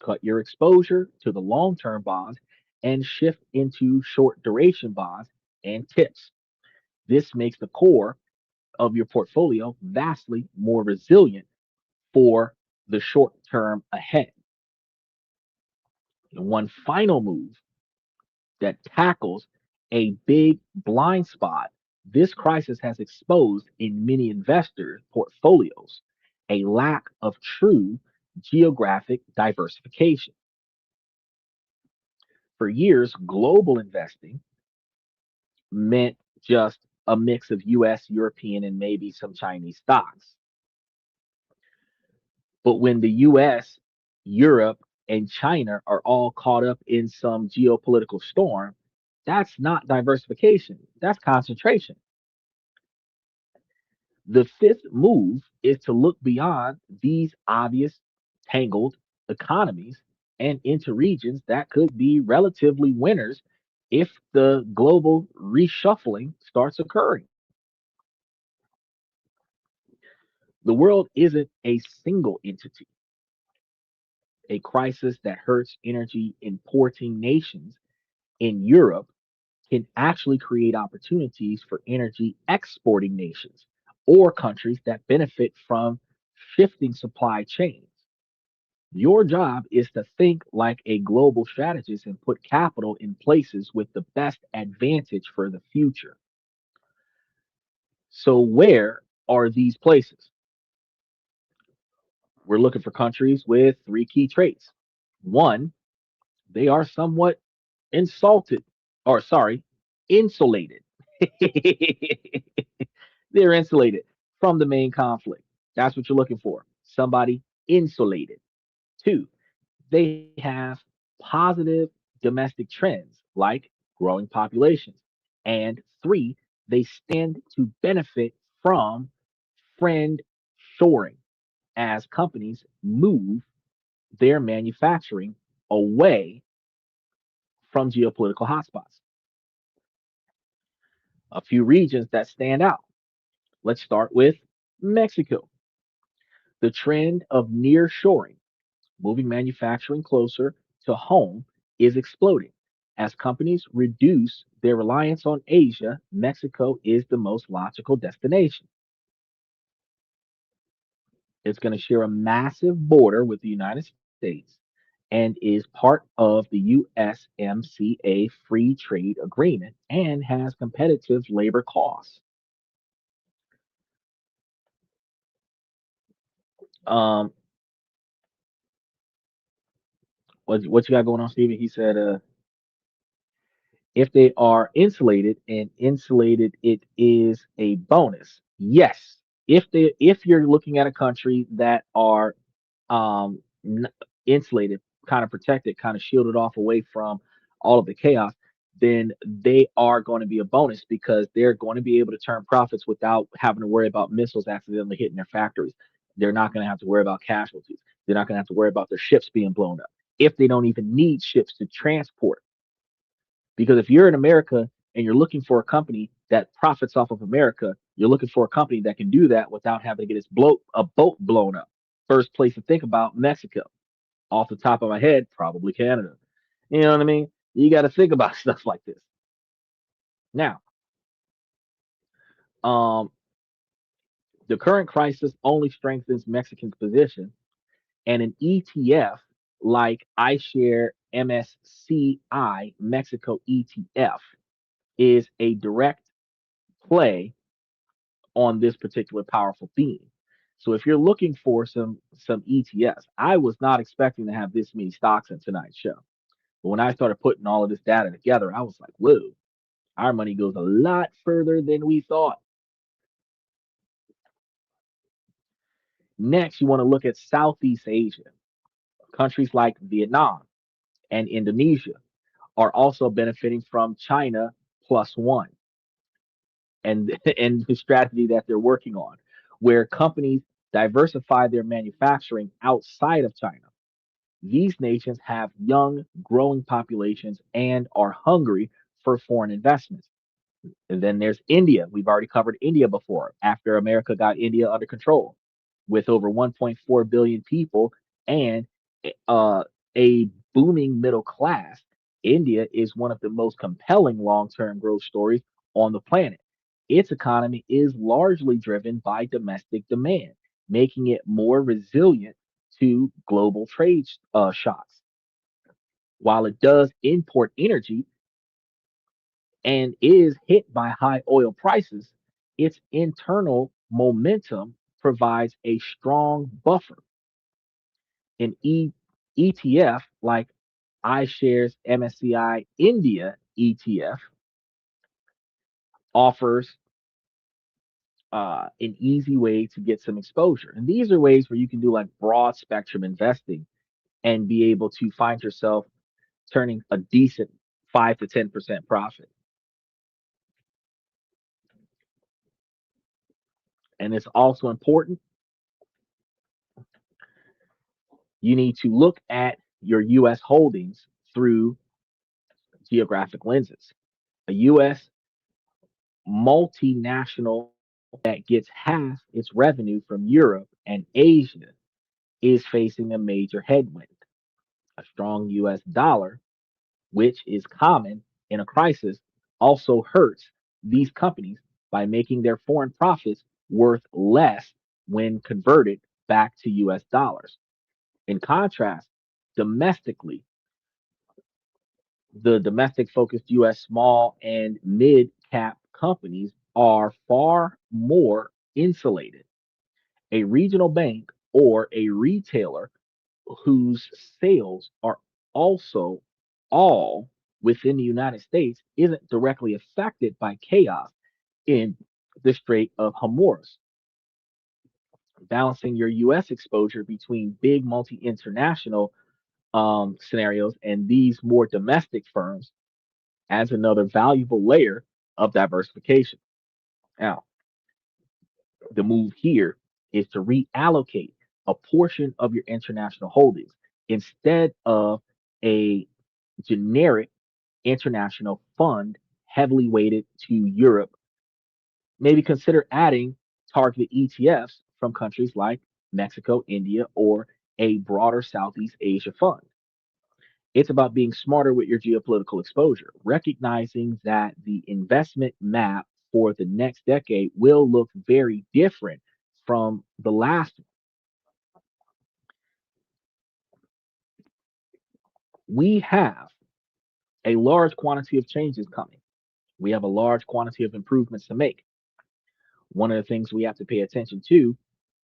cut your exposure to the long-term bonds and shift into short duration bonds and tips. This makes the core of your portfolio vastly more resilient for the short term ahead. And one final move that tackles a big blind spot this crisis has exposed in many investors' portfolios: a lack of true geographic diversification. For years, global investing meant just a mix of US, European, and maybe some Chinese stocks. But when the US, Europe, and China are all caught up in some geopolitical storm, that's not diversification, that's concentration. The fifth move is to look beyond these obvious tangled economies and into regions that could be relatively winners if the global reshuffling starts occurring. The world isn't a single entity. A crisis that hurts energy importing nations in Europe can actually create opportunities for energy exporting nations or countries that benefit from shifting supply chains. Your job is to think like a global strategist and put capital in places with the best advantage for the future. So, where are these places? We're looking for countries with three key traits. One, they are somewhat insulted, or sorry, insulated. They're insulated from the main conflict. That's what you're looking for. Somebody insulated. Two, they have positive domestic trends like growing populations. And three, they stand to benefit from friend shoring as companies move their manufacturing away from geopolitical hotspots. A few regions that stand out. Let's start with Mexico. The trend of near shoring, moving manufacturing closer to home, is exploding. As companies reduce their reliance on Asia, Mexico is the most logical destination. It's going to share a massive border with the United States and is part of the USMCA free trade agreement and has competitive labor costs. Um, what you got going on, Stephen? He said, if they are insulated and insulated, it is a bonus. Yes, if you're looking at a country that are um, n- insulated, kind of protected, kind of shielded off away from all of the chaos, then they are going to be a bonus because they're going to be able to turn profits without having to worry about missiles accidentally hitting their factories. They're not going to have to worry about casualties. They're not going to have to worry about their ships being blown up if they don't even need ships to transport. Because if you're in America and you're looking for a company that profits off of America, you're looking for a company that can do that without having to get a boat blown up. First place to think about Mexico. Off the top of my head, probably Canada. You know what I mean? You got to think about stuff like this. Now, um, the current crisis only strengthens Mexican's position, and an ETF like iShare MSCI Mexico ETF is a direct play on this particular powerful theme. So if you're looking for some ETFs, I was not expecting to have this many stocks in tonight's show. But when I started putting all of this data together, I was like, whoa, our money goes a lot further than we thought. Next, you want to look at Southeast Asia. Countries like Vietnam and Indonesia are also benefiting from China plus one and and the strategy that they're working on, where companies diversify their manufacturing outside of China. These nations have young, growing populations and are hungry for foreign investments. And then there's India. We've already covered India before, after America got India under control with over 1.4 billion people and uh, a booming middle class. India is one of the most compelling long term growth stories on the planet. Its economy is largely driven by domestic demand, making it more resilient to global trade shocks. While it does import energy, and is hit by high oil prices, its internal momentum provides a strong buffer. An ETF like iShares MSCI India ETF offers an easy way to get some exposure. And these are ways where you can do like broad spectrum investing and be able to find yourself turning a decent 5 to 10% profit. And it's also important, you need to look at your US holdings through geographic lenses. A US multinational that gets half its revenue from Europe and Asia is facing a major headwind. A strong US dollar, which is common in a crisis, also hurts these companies by making their foreign profits worth less when converted back to US dollars. In contrast, domestically, the domestic focused US small and mid cap companies are far more insulated. A regional bank or a retailer whose sales are also all within the United States isn't directly affected by chaos in the Strait of Hormuz. Balancing your US exposure between big multi international scenarios and these more domestic firms adds another valuable layer of diversification. Now, the move here is to reallocate a portion of your international holdings instead of a generic international fund heavily weighted to Europe. Maybe consider adding targeted ETFs from countries like Mexico, India, or a broader Southeast Asia fund. It's about being smarter with your geopolitical exposure, recognizing that the investment map for the next decade will look very different from the last. We have a large quantity of changes coming. We have a large quantity of improvements to make. One of the things we have to pay attention to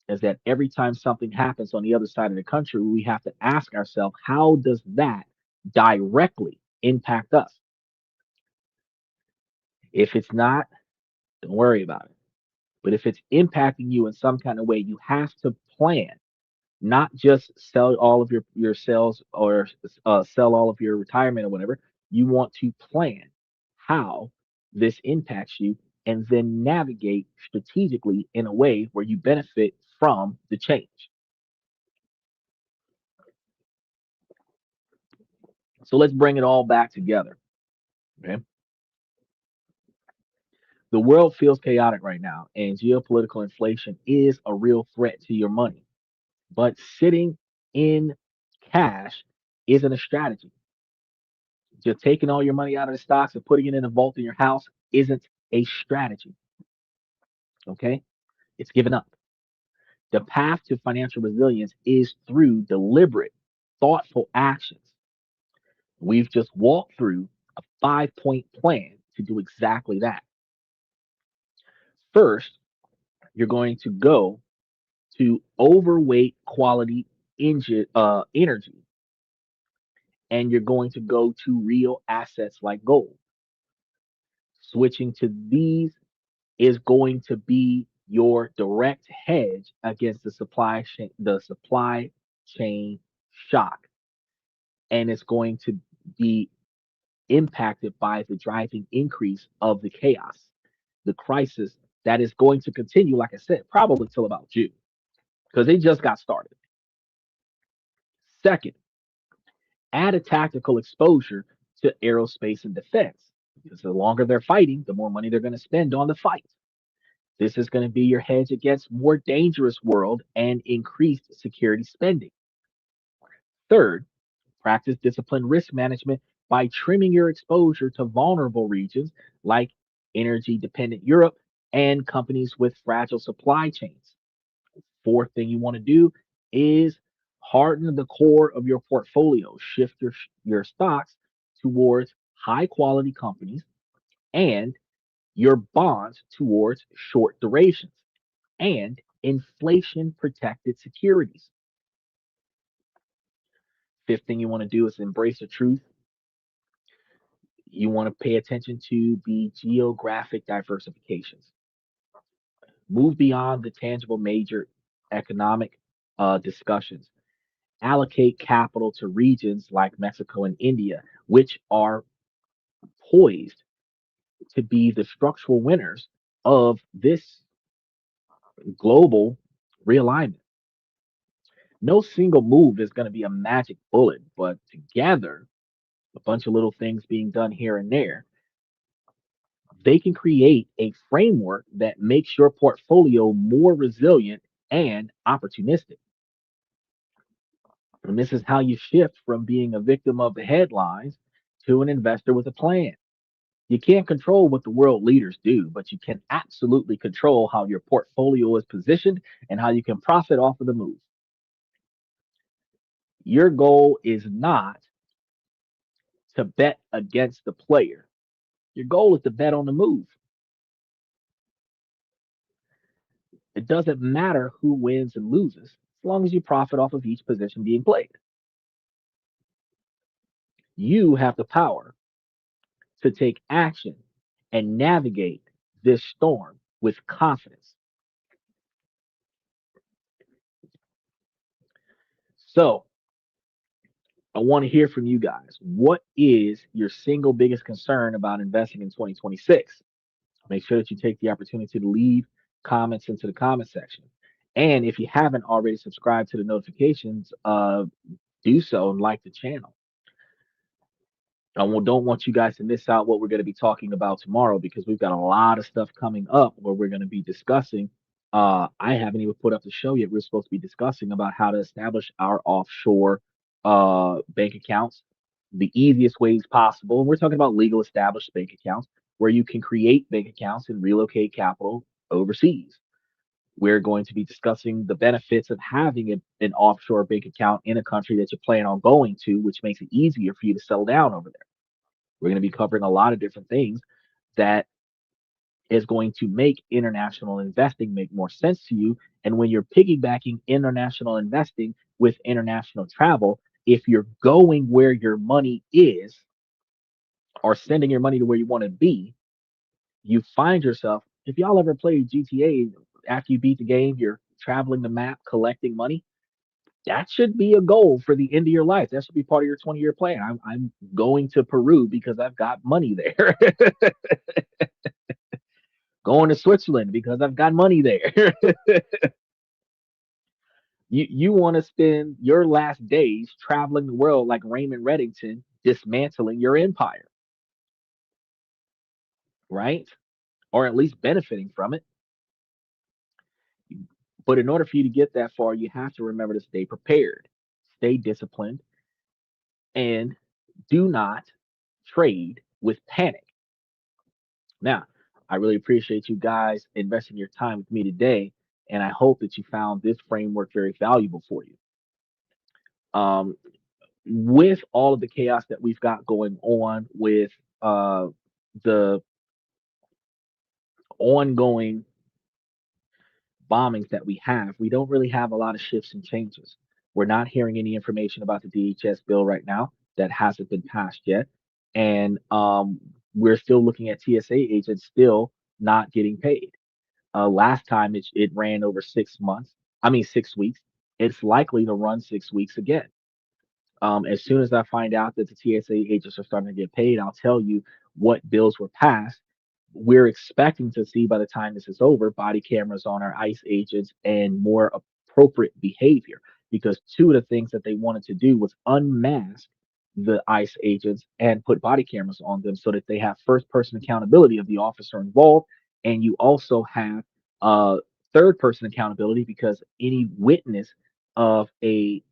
is that every time something happens on the other side of the country, we have to ask ourselves, how does that directly impact us? If it's not, don't worry about it. But if it's impacting you in some kind of way, you have to plan, not just sell all of your sales or sell all of your retirement or whatever. You want to plan how this impacts you and then navigate strategically in a way where you benefit from the change. So let's bring it all back together. Okay. The world feels chaotic right now, and geopolitical inflation is a real threat to your money. But sitting in cash isn't a strategy. Just taking all your money out of the stocks and putting it in a vault in your house isn't a strategy. Okay. It's giving up. The path to financial resilience is through deliberate, thoughtful actions. We've just walked through a 5 point plan to do exactly that. First, you're going to go to overweight quality energy, and you're going to go to real assets like gold. Switching to these is going to be your direct hedge against the supply chain shock, and it's going to be impacted by the driving increase of the chaos, the crisis that is going to continue, like I said, probably till about June, because they just got started. Second, add a tactical exposure to aerospace and defense, because the longer they're fighting, the more money they're going to spend on the fight. This is going to be your hedge against more dangerous world and increased security spending. Third, practice disciplined risk management by trimming your exposure to vulnerable regions like energy dependent Europe and companies with fragile supply chains. Fourth thing you want to do is harden the core of your portfolio, shift your stocks towards high quality companies and your bonds towards short durations and inflation protected securities. Fifth thing you want to do is embrace the truth. You want to pay attention to the geographic diversifications. Move beyond the tangible major economic discussions. Allocate capital to regions like Mexico and India, which are poised to be the structural winners of this global realignment. No single move is going to be a magic bullet, but together, a bunch of little things being done here and there, they can create a framework that makes your portfolio more resilient and opportunistic. And this is how you shift from being a victim of the headlines to an investor with a plan. You can't control what the world leaders do, but you can absolutely control how your portfolio is positioned and how you can profit off of the move. Your goal is not to bet against the player. Your goal is to bet on the move. It doesn't matter who wins and loses as long as you profit off of each position being played. You have the power to take action and navigate this storm with confidence. So, I want to hear from you guys. What is your single biggest concern about investing in 2026? Make sure that you take the opportunity to leave comments into the comment section. And if you haven't already subscribed to the notifications, do so and like the channel. I don't want you guys to miss out what we're going to be talking about tomorrow because we've got a lot of stuff coming up where we're going to be discussing. I haven't even put up the show yet. We're supposed to be discussing about how to establish our offshore bank accounts the easiest ways possible. And we're talking about legal established bank accounts where you can create bank accounts and relocate capital overseas. We're going to be discussing the benefits of having an offshore bank account in a country that you plan on going to, which makes it easier for you to settle down over there. We're going to be covering a lot of different things that is going to make international investing make more sense to you. And when you're piggybacking international investing with international travel, if you're going where your money is or sending your money to where you want to be, you find yourself, if y'all ever played GTA, after you beat the game, you're traveling the map, collecting money. That should be a goal for the end of your life. That should be part of your 20-year plan. I'm going to Peru because I've got money there. Going to Switzerland because I've got money there. You want to spend your last days traveling the world like Raymond Reddington, dismantling your empire, right? Or at least benefiting from it. But in order for you to get that far, you have to remember to stay prepared, stay disciplined, and do not trade with panic. Now, I really appreciate you guys investing your time with me today, and I hope that you found this framework very valuable for you. Um, with all of the chaos that we've got going on with the ongoing bombings that we have, we don't really have a lot of shifts and changes. We're not hearing any information about the DHS bill right now that hasn't been passed yet. And we're still looking at TSA agents still not getting paid. Last time it ran over 6 months, I mean, 6 weeks. It's likely to run 6 weeks again. As soon as I find out that the TSA agents are starting to get paid, I'll tell you what bills were passed. We're expecting to see by the time this is over body cameras on our ICE agents and more appropriate behavior because two of the things that they wanted to do was unmask the ICE agents and put body cameras on them so that they have first person accountability of the officer involved. And you also have third person accountability because any witness of a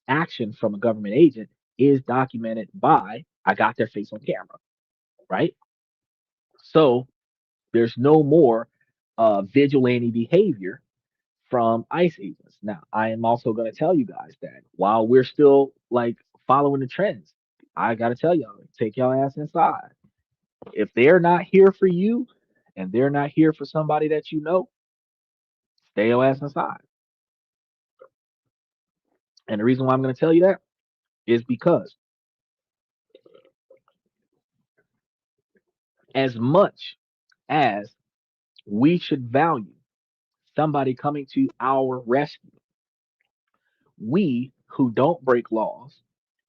action from a government agent is documented by I got their face on camera, right? So there's no more vigilante behavior from ICE agents. Now, I am also going to tell you guys that while we're still like following the trends, I got to tell y'all, take your ass inside. If they're not here for you and they're not here for somebody that you know, stay your ass inside. And the reason why I'm going to tell you that is because as much as We should value somebody coming to our rescue. We who don't break laws,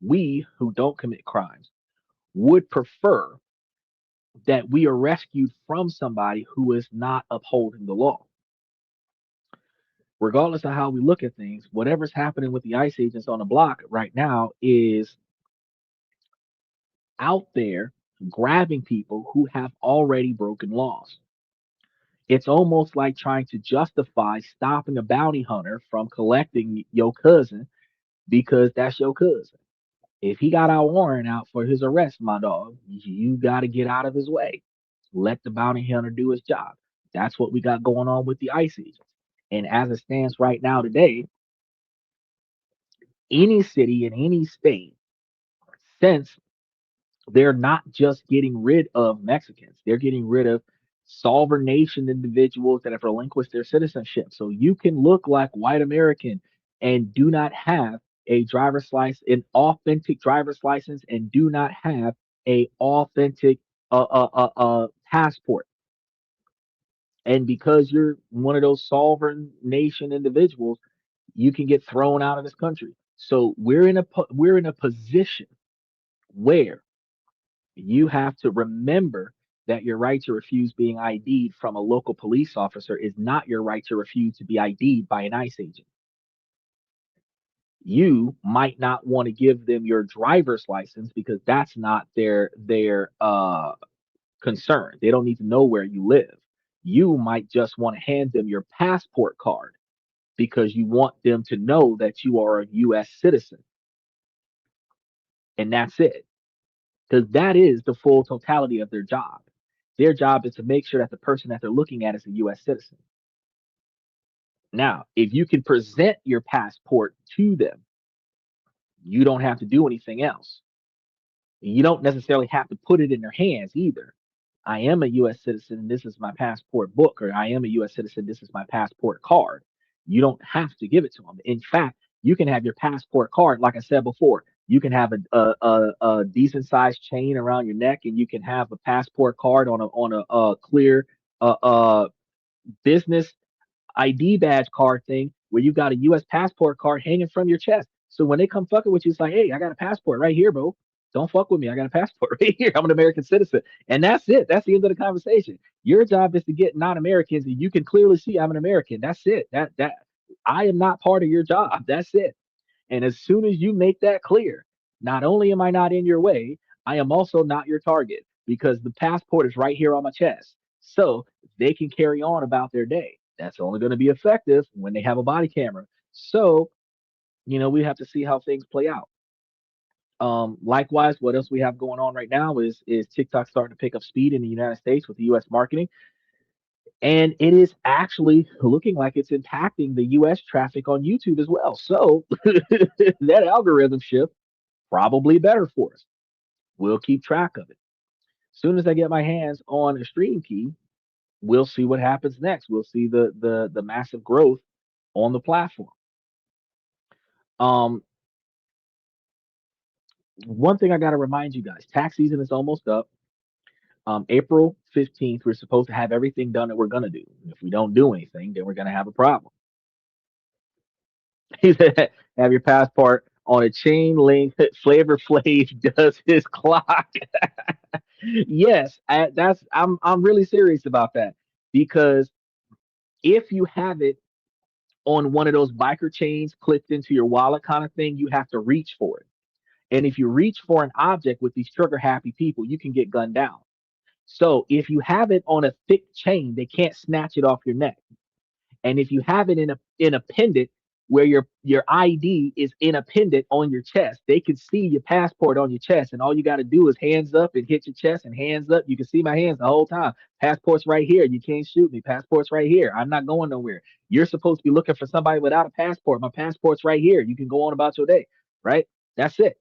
we who don't commit crimes, would prefer that we are rescued from somebody who is not upholding the law. Regardless of how we look at things, whatever's happening with the ICE agents on the block right now is out there grabbing people who have already broken laws. It's almost like trying to justify stopping a bounty hunter from collecting your cousin because that's your cousin. If he got our warrant out for his arrest, my dog, you got to get out of his way. Let the bounty hunter do his job. That's what we got going on with the ICE agents. And as it stands right now today, any city in any state, since they're not just getting rid of Mexicans, they're getting rid of sovereign nation individuals that have relinquished their citizenship. So you can look like white American and do not have a driver's license, an authentic driver's license, and do not have a authentic passport. And because you're one of those sovereign nation individuals, you can get thrown out of this country. So we're in a position where you have to remember that your right to refuse being ID'd from a local police officer is not your right to refuse to be ID'd by an ICE agent. You might not want to give them your driver's license because that's not their concern. They don't need to know where you live. You might just want to hand them your passport card because you want them to know that you are a US citizen. And that's it. Because that is the full totality of their job. Their job is to make sure that the person that they're looking at is a US citizen. Now, if you can present your passport to them, you don't have to do anything else. You don't necessarily have to put it in their hands either. I am a US citizen and this is my passport book, or I am a US citizen, this is my passport card. You don't have to give it to them. In fact, you can have your passport card, like I said before, you can have a decent sized chain around your neck, and you can have a passport card on a clear business ID badge card thing where you got a US passport card hanging from your chest. So when they come fucking with you, it's like, hey, I got a passport right here, bro. Don't fuck with me. I got a passport right here. I'm an American citizen. And that's it. That's the end of the conversation. Your job is to get non-Americans, and you can clearly see I'm an American. That's it. That I am not part of your job. That's it. And as soon as you make that clear, not only am I not in your way, I am also not your target because the passport is right here on my chest. So they can carry on about their day. That's only going to be effective when they have a body camera. So, we have to see how things play out. Likewise, what else we have going on right now is TikTok starting to pick up speed in the United States with the US marketing. And it is actually looking like it's impacting the US traffic on YouTube as well. So that algorithm shift probably better for us. We'll keep track of it. As soon as I get my hands on a stream key, we'll see what happens next. We'll see the massive growth on the platform. Um, One thing I got to remind you guys: tax season is almost up. April 15th, we're supposed to have everything done that we're gonna do. If we don't do anything, then we're gonna have a problem. He said, have your passport on a chain link. Flavor Flav does his clock. Yes, I'm really serious about that because if you have it on one of those biker chains clipped into your wallet kind of thing, you have to reach for it. And if you reach for an object with these trigger happy people, you can get gunned down. So if you have it on a thick chain, they can't snatch it off your neck. And if you have it in a pendant where your ID is in a pendant on your chest, they can see your passport on your chest, and all you got to do is hands up and hit your chest and hands up. You can see my hands the whole time. Passport's right here. You can't shoot me. Passport's right here. I'm not going nowhere. You're supposed to be looking for somebody without a passport. My passport's right here. You can go on about your day. Right? That's it.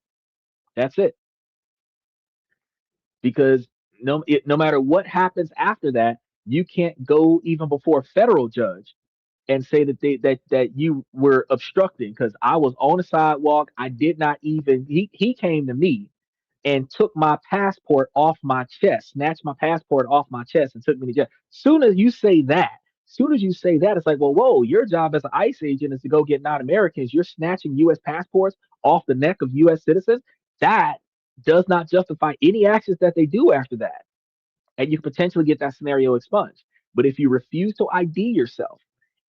That's it. Because no matter what happens after that, you can't go even before a federal judge and say that you were obstructing because I was on the sidewalk. I did not even he came to me and took my passport off my chest, snatched my passport off my chest and took me to jail. Soon as you say that, it's like, well, whoa, your job as an ICE agent is to go get non-Americans. You're snatching U.S. passports off the neck of U.S. citizens. That does not justify any actions that they do after that, and you can potentially get that scenario expunged. But if you refuse to ID yourself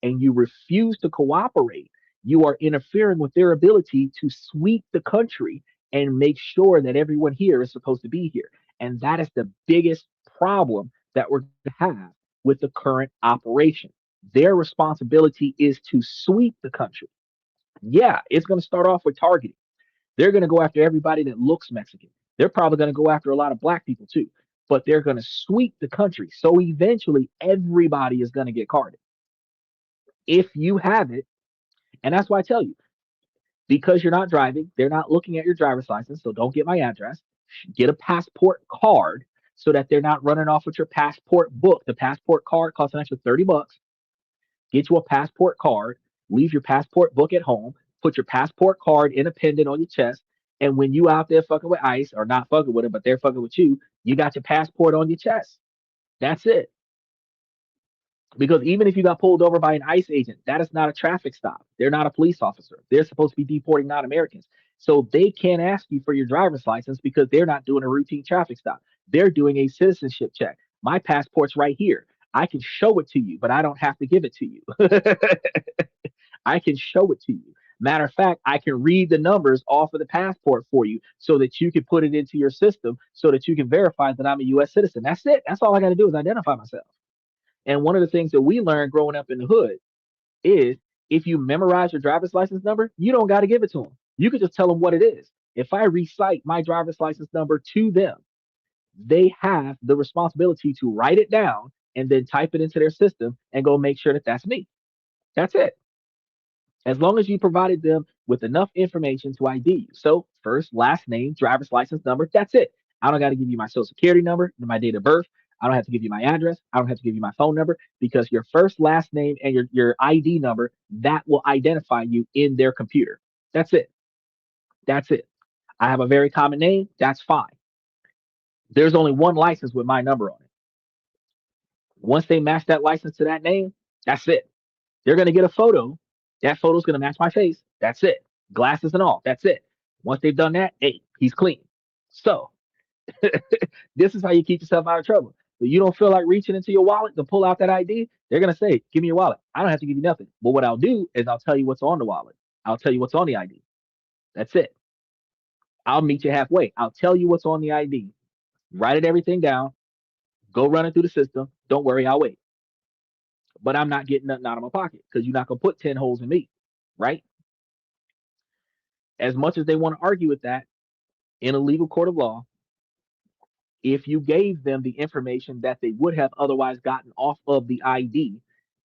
and you refuse to cooperate, you are interfering with their ability to sweep the country and make sure that everyone here is supposed to be here. And that is the biggest problem that we're going to have with the current operation. Their responsibility is to sweep the country. Yeah, it's going to start off with targeting. They're going to go after everybody that looks Mexican. They're probably going to go after a lot of black people too, but they're going to sweep the country. So eventually, everybody is going to get carded if you have it. And that's why I tell you, because you're not driving, they're not looking at your driver's license. So don't get my address. Get a passport card so that they're not running off with your passport book. The passport card costs an extra $30. Get you a passport card, leave your passport book at home, put your passport card in a pendant on your chest, and when you out there fucking with ICE, or not fucking with it, but they're fucking with you got your passport on your chest. That's it. Because even if you got pulled over by an ICE agent, that is not a traffic stop. They're not a police officer. They're supposed to be deporting non-Americans. So they can't ask you for your driver's license because they're not doing a routine traffic stop. They're doing a citizenship check. My passport's right here. I can show it to you, but I don't have to give it to you. I can show it to you. Matter of fact, I can read the numbers off of the passport for you so that you can put it into your system so that you can verify that I'm a US citizen. That's it. That's all I got to do is identify myself. And one of the things that we learned growing up in the hood is if you memorize your driver's license number, you don't got to give it to them. You can just tell them what it is. If I recite my driver's license number to them, they have the responsibility to write it down and then type it into their system and go make sure that that's me. That's it. As long as you provided them with enough information to ID you. So, first, last name, driver's license number, that's it. I don't got to give you my social security number, my date of birth. I don't have to give you my address. I don't have to give you my phone number because your first, last name, and your ID number, that will identify you in their computer. That's it. That's it. I have a very common name. That's fine. There's only one license with my number on it. Once they match that license to that name, that's it. They're going to get a photo. That photo's going to match my face. That's it. Glasses and all. That's it. Once they've done that, hey, he's clean. So this is how you keep yourself out of trouble. So you don't feel like reaching into your wallet to pull out that ID. They're going to say, give me your wallet. I don't have to give you nothing. But what I'll do is I'll tell you what's on the wallet. I'll tell you what's on the ID. That's it. I'll meet you halfway. I'll tell you what's on the ID. Write it everything down. Go run it through the system. Don't worry, I'll wait. But I'm not getting nothing out of my pocket because you're not going to put 10 holes in me, right? As much as they want to argue with that in a legal court of law, if you gave them the information that they would have otherwise gotten off of the ID,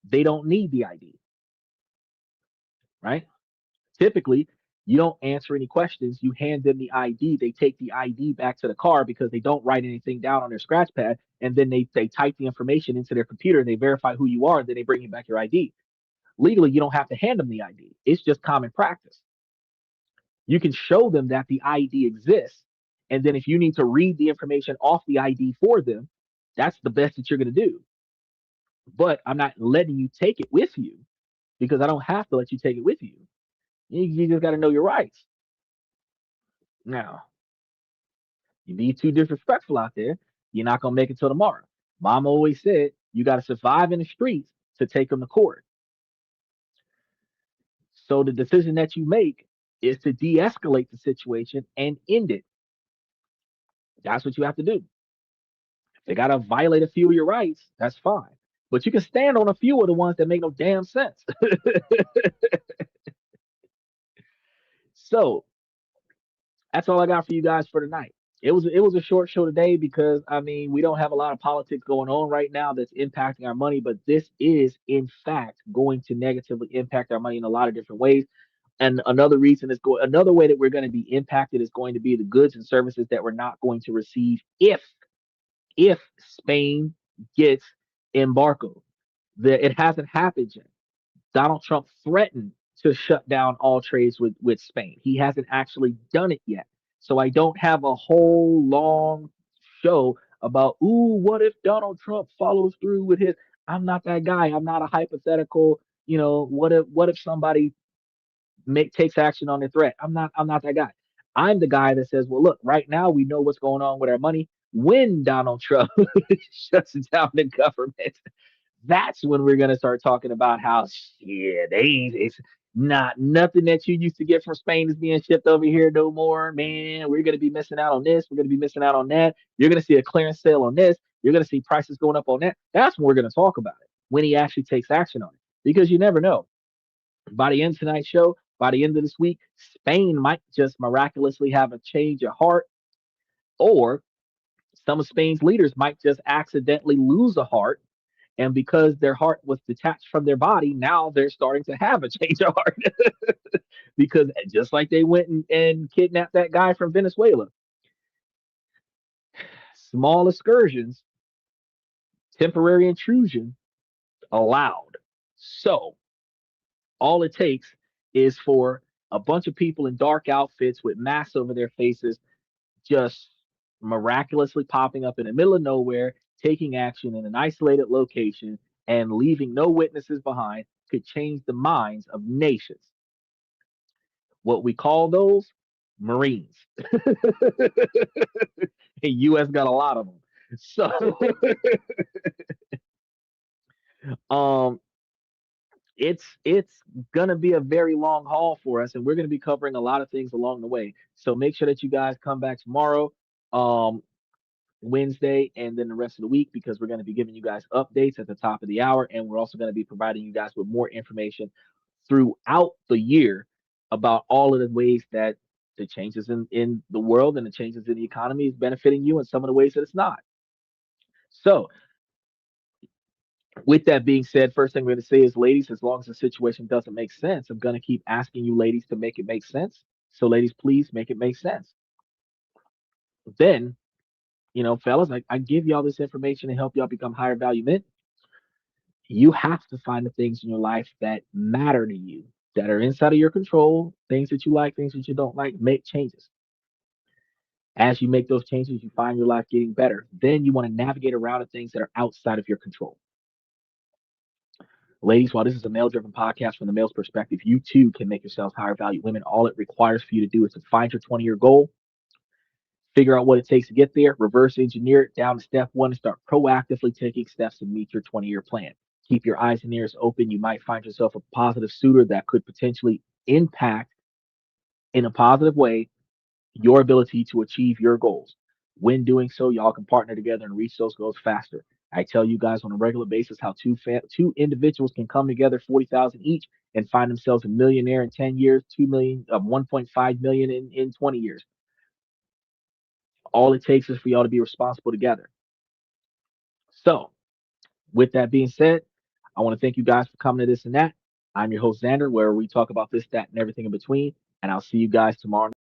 they don't need the ID, right? Typically, you don't answer any questions. You hand them the ID. They take the ID back to the car because they don't write anything down on their scratch pad. And then they type the information into their computer and they verify who you are. And then they bring you back your ID. Legally, you don't have to hand them the ID. It's just common practice. You can show them that the ID exists. And then if you need to read the information off the ID for them, that's the best that you're going to do. But I'm not letting you take it with you because I don't have to let you take it with you. You just got to know your rights. Now, you be too disrespectful out there, you're not going to make it till tomorrow. Mom always said you got to survive in the streets to take them to court. So the decision that you make is to de escalate the situation and end it. That's what you have to do. If they got to violate a few of your rights, that's fine. But you can stand on a few of the ones that make no damn sense. So that's all I got for you guys for tonight. It was a short show today because I mean we don't have a lot of politics going on right now that's impacting our money, but this is in fact going to negatively impact our money in a lot of different ways. And another way that we're going to be impacted is going to be the goods and services that we're not going to receive if Spain gets embargoed. It hasn't happened yet. Donald Trump threatened to shut down all trades with Spain. He hasn't actually done it yet. So I don't have a whole long show about, ooh, what if Donald Trump follows through with his. I'm not that guy. I'm not a hypothetical, what if somebody takes action on their threat. I'm not that guy. I'm the guy that says, well, look, right now we know what's going on with our money. When Donald Trump shuts down the government, that's when we're gonna start talking about how shit, it's not nothing that you used to get from Spain is being shipped over here no more, man. We're gonna be missing out on this. We're gonna be missing out on that. You're gonna see a clearance sale on this. You're gonna see prices going up on that. That's when we're gonna talk about it when he actually takes action on it, because you never know. By the end of tonight's show, by the end of this week, Spain might just miraculously have a change of heart, or some of Spain's leaders might just accidentally lose a heart. And because their heart was detached from their body, now they're starting to have a change of heart. Because just like they went and kidnapped that guy from Venezuela, small excursions, temporary intrusion allowed. So all it takes is for a bunch of people in dark outfits with masks over their faces just miraculously popping up in the middle of nowhere, taking action in an isolated location, and leaving no witnesses behind could change the minds of nations. What we call those Marines. The U.S. got a lot of them. So um, it's gonna be a very long haul for us, and we're gonna be covering a lot of things along the way. So make sure that you guys come back tomorrow. Wednesday, and then the rest of the week, because we're going to be giving you guys updates at the top of the hour. And we're also going to be providing you guys with more information throughout the year about all of the ways that the changes in the world and the changes in the economy is benefiting you, and some of the ways that it's not. So, with that being said, first thing we're going to say is, ladies, as long as the situation doesn't make sense, I'm going to keep asking you, ladies, to make it make sense. So, ladies, please make it make sense. Then, fellas, I give y'all this information to help y'all become higher value men. You have to find the things in your life that matter to you, that are inside of your control, things that you like, things that you don't like. Make changes. As you make those changes, you find your life getting better. Then you want to navigate around the things that are outside of your control. Ladies, while this is a male driven podcast from the male's perspective, you too can make yourselves higher value women. All it requires for you to do is to find your 20-year goal, figure out what it takes to get there, reverse engineer it down to step one, and start proactively taking steps to meet your 20-year plan. Keep your eyes and ears open. You might find yourself a positive suitor that could potentially impact in a positive way your ability to achieve your goals. When doing so, y'all can partner together and reach those goals faster. I tell you guys on a regular basis how two individuals can come together, 40,000 each, and find themselves a millionaire in 10 years, 2 million, 1.5 million in 20 years. All it takes is for y'all to be responsible together. So, with that being said, I want to thank you guys for coming to this and that. I'm your host, Xander, where we talk about this, that, and everything in between. And I'll see you guys tomorrow.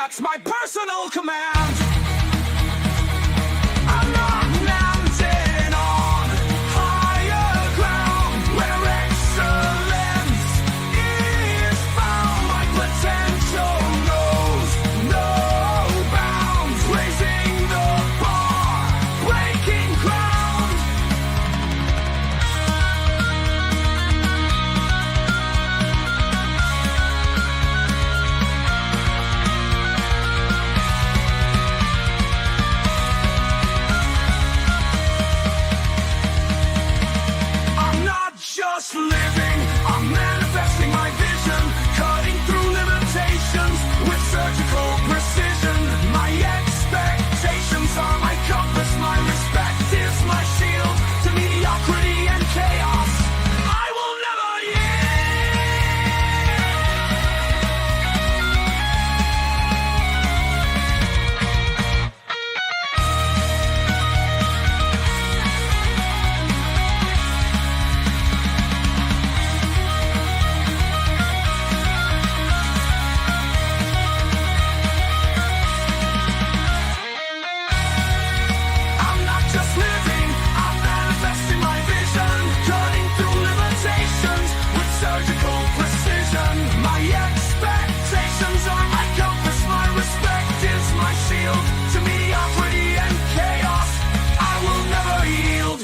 That's my personal command. I'm not landing on higher ground where excellence is found. My potential knows no bounds. Raising the bar, breaking ground. I'm not just living, I'm manifesting my vision, cutting through limitations with surgical precision. My expectations are my compass, my respect is my shield to mediocrity and chaos. I will never I'm not just living, I'm manifesting my vision, cutting through limitations with surgical precision. My expectations are my compass, my respect is my shield to mediocrity and chaos. I will never yield.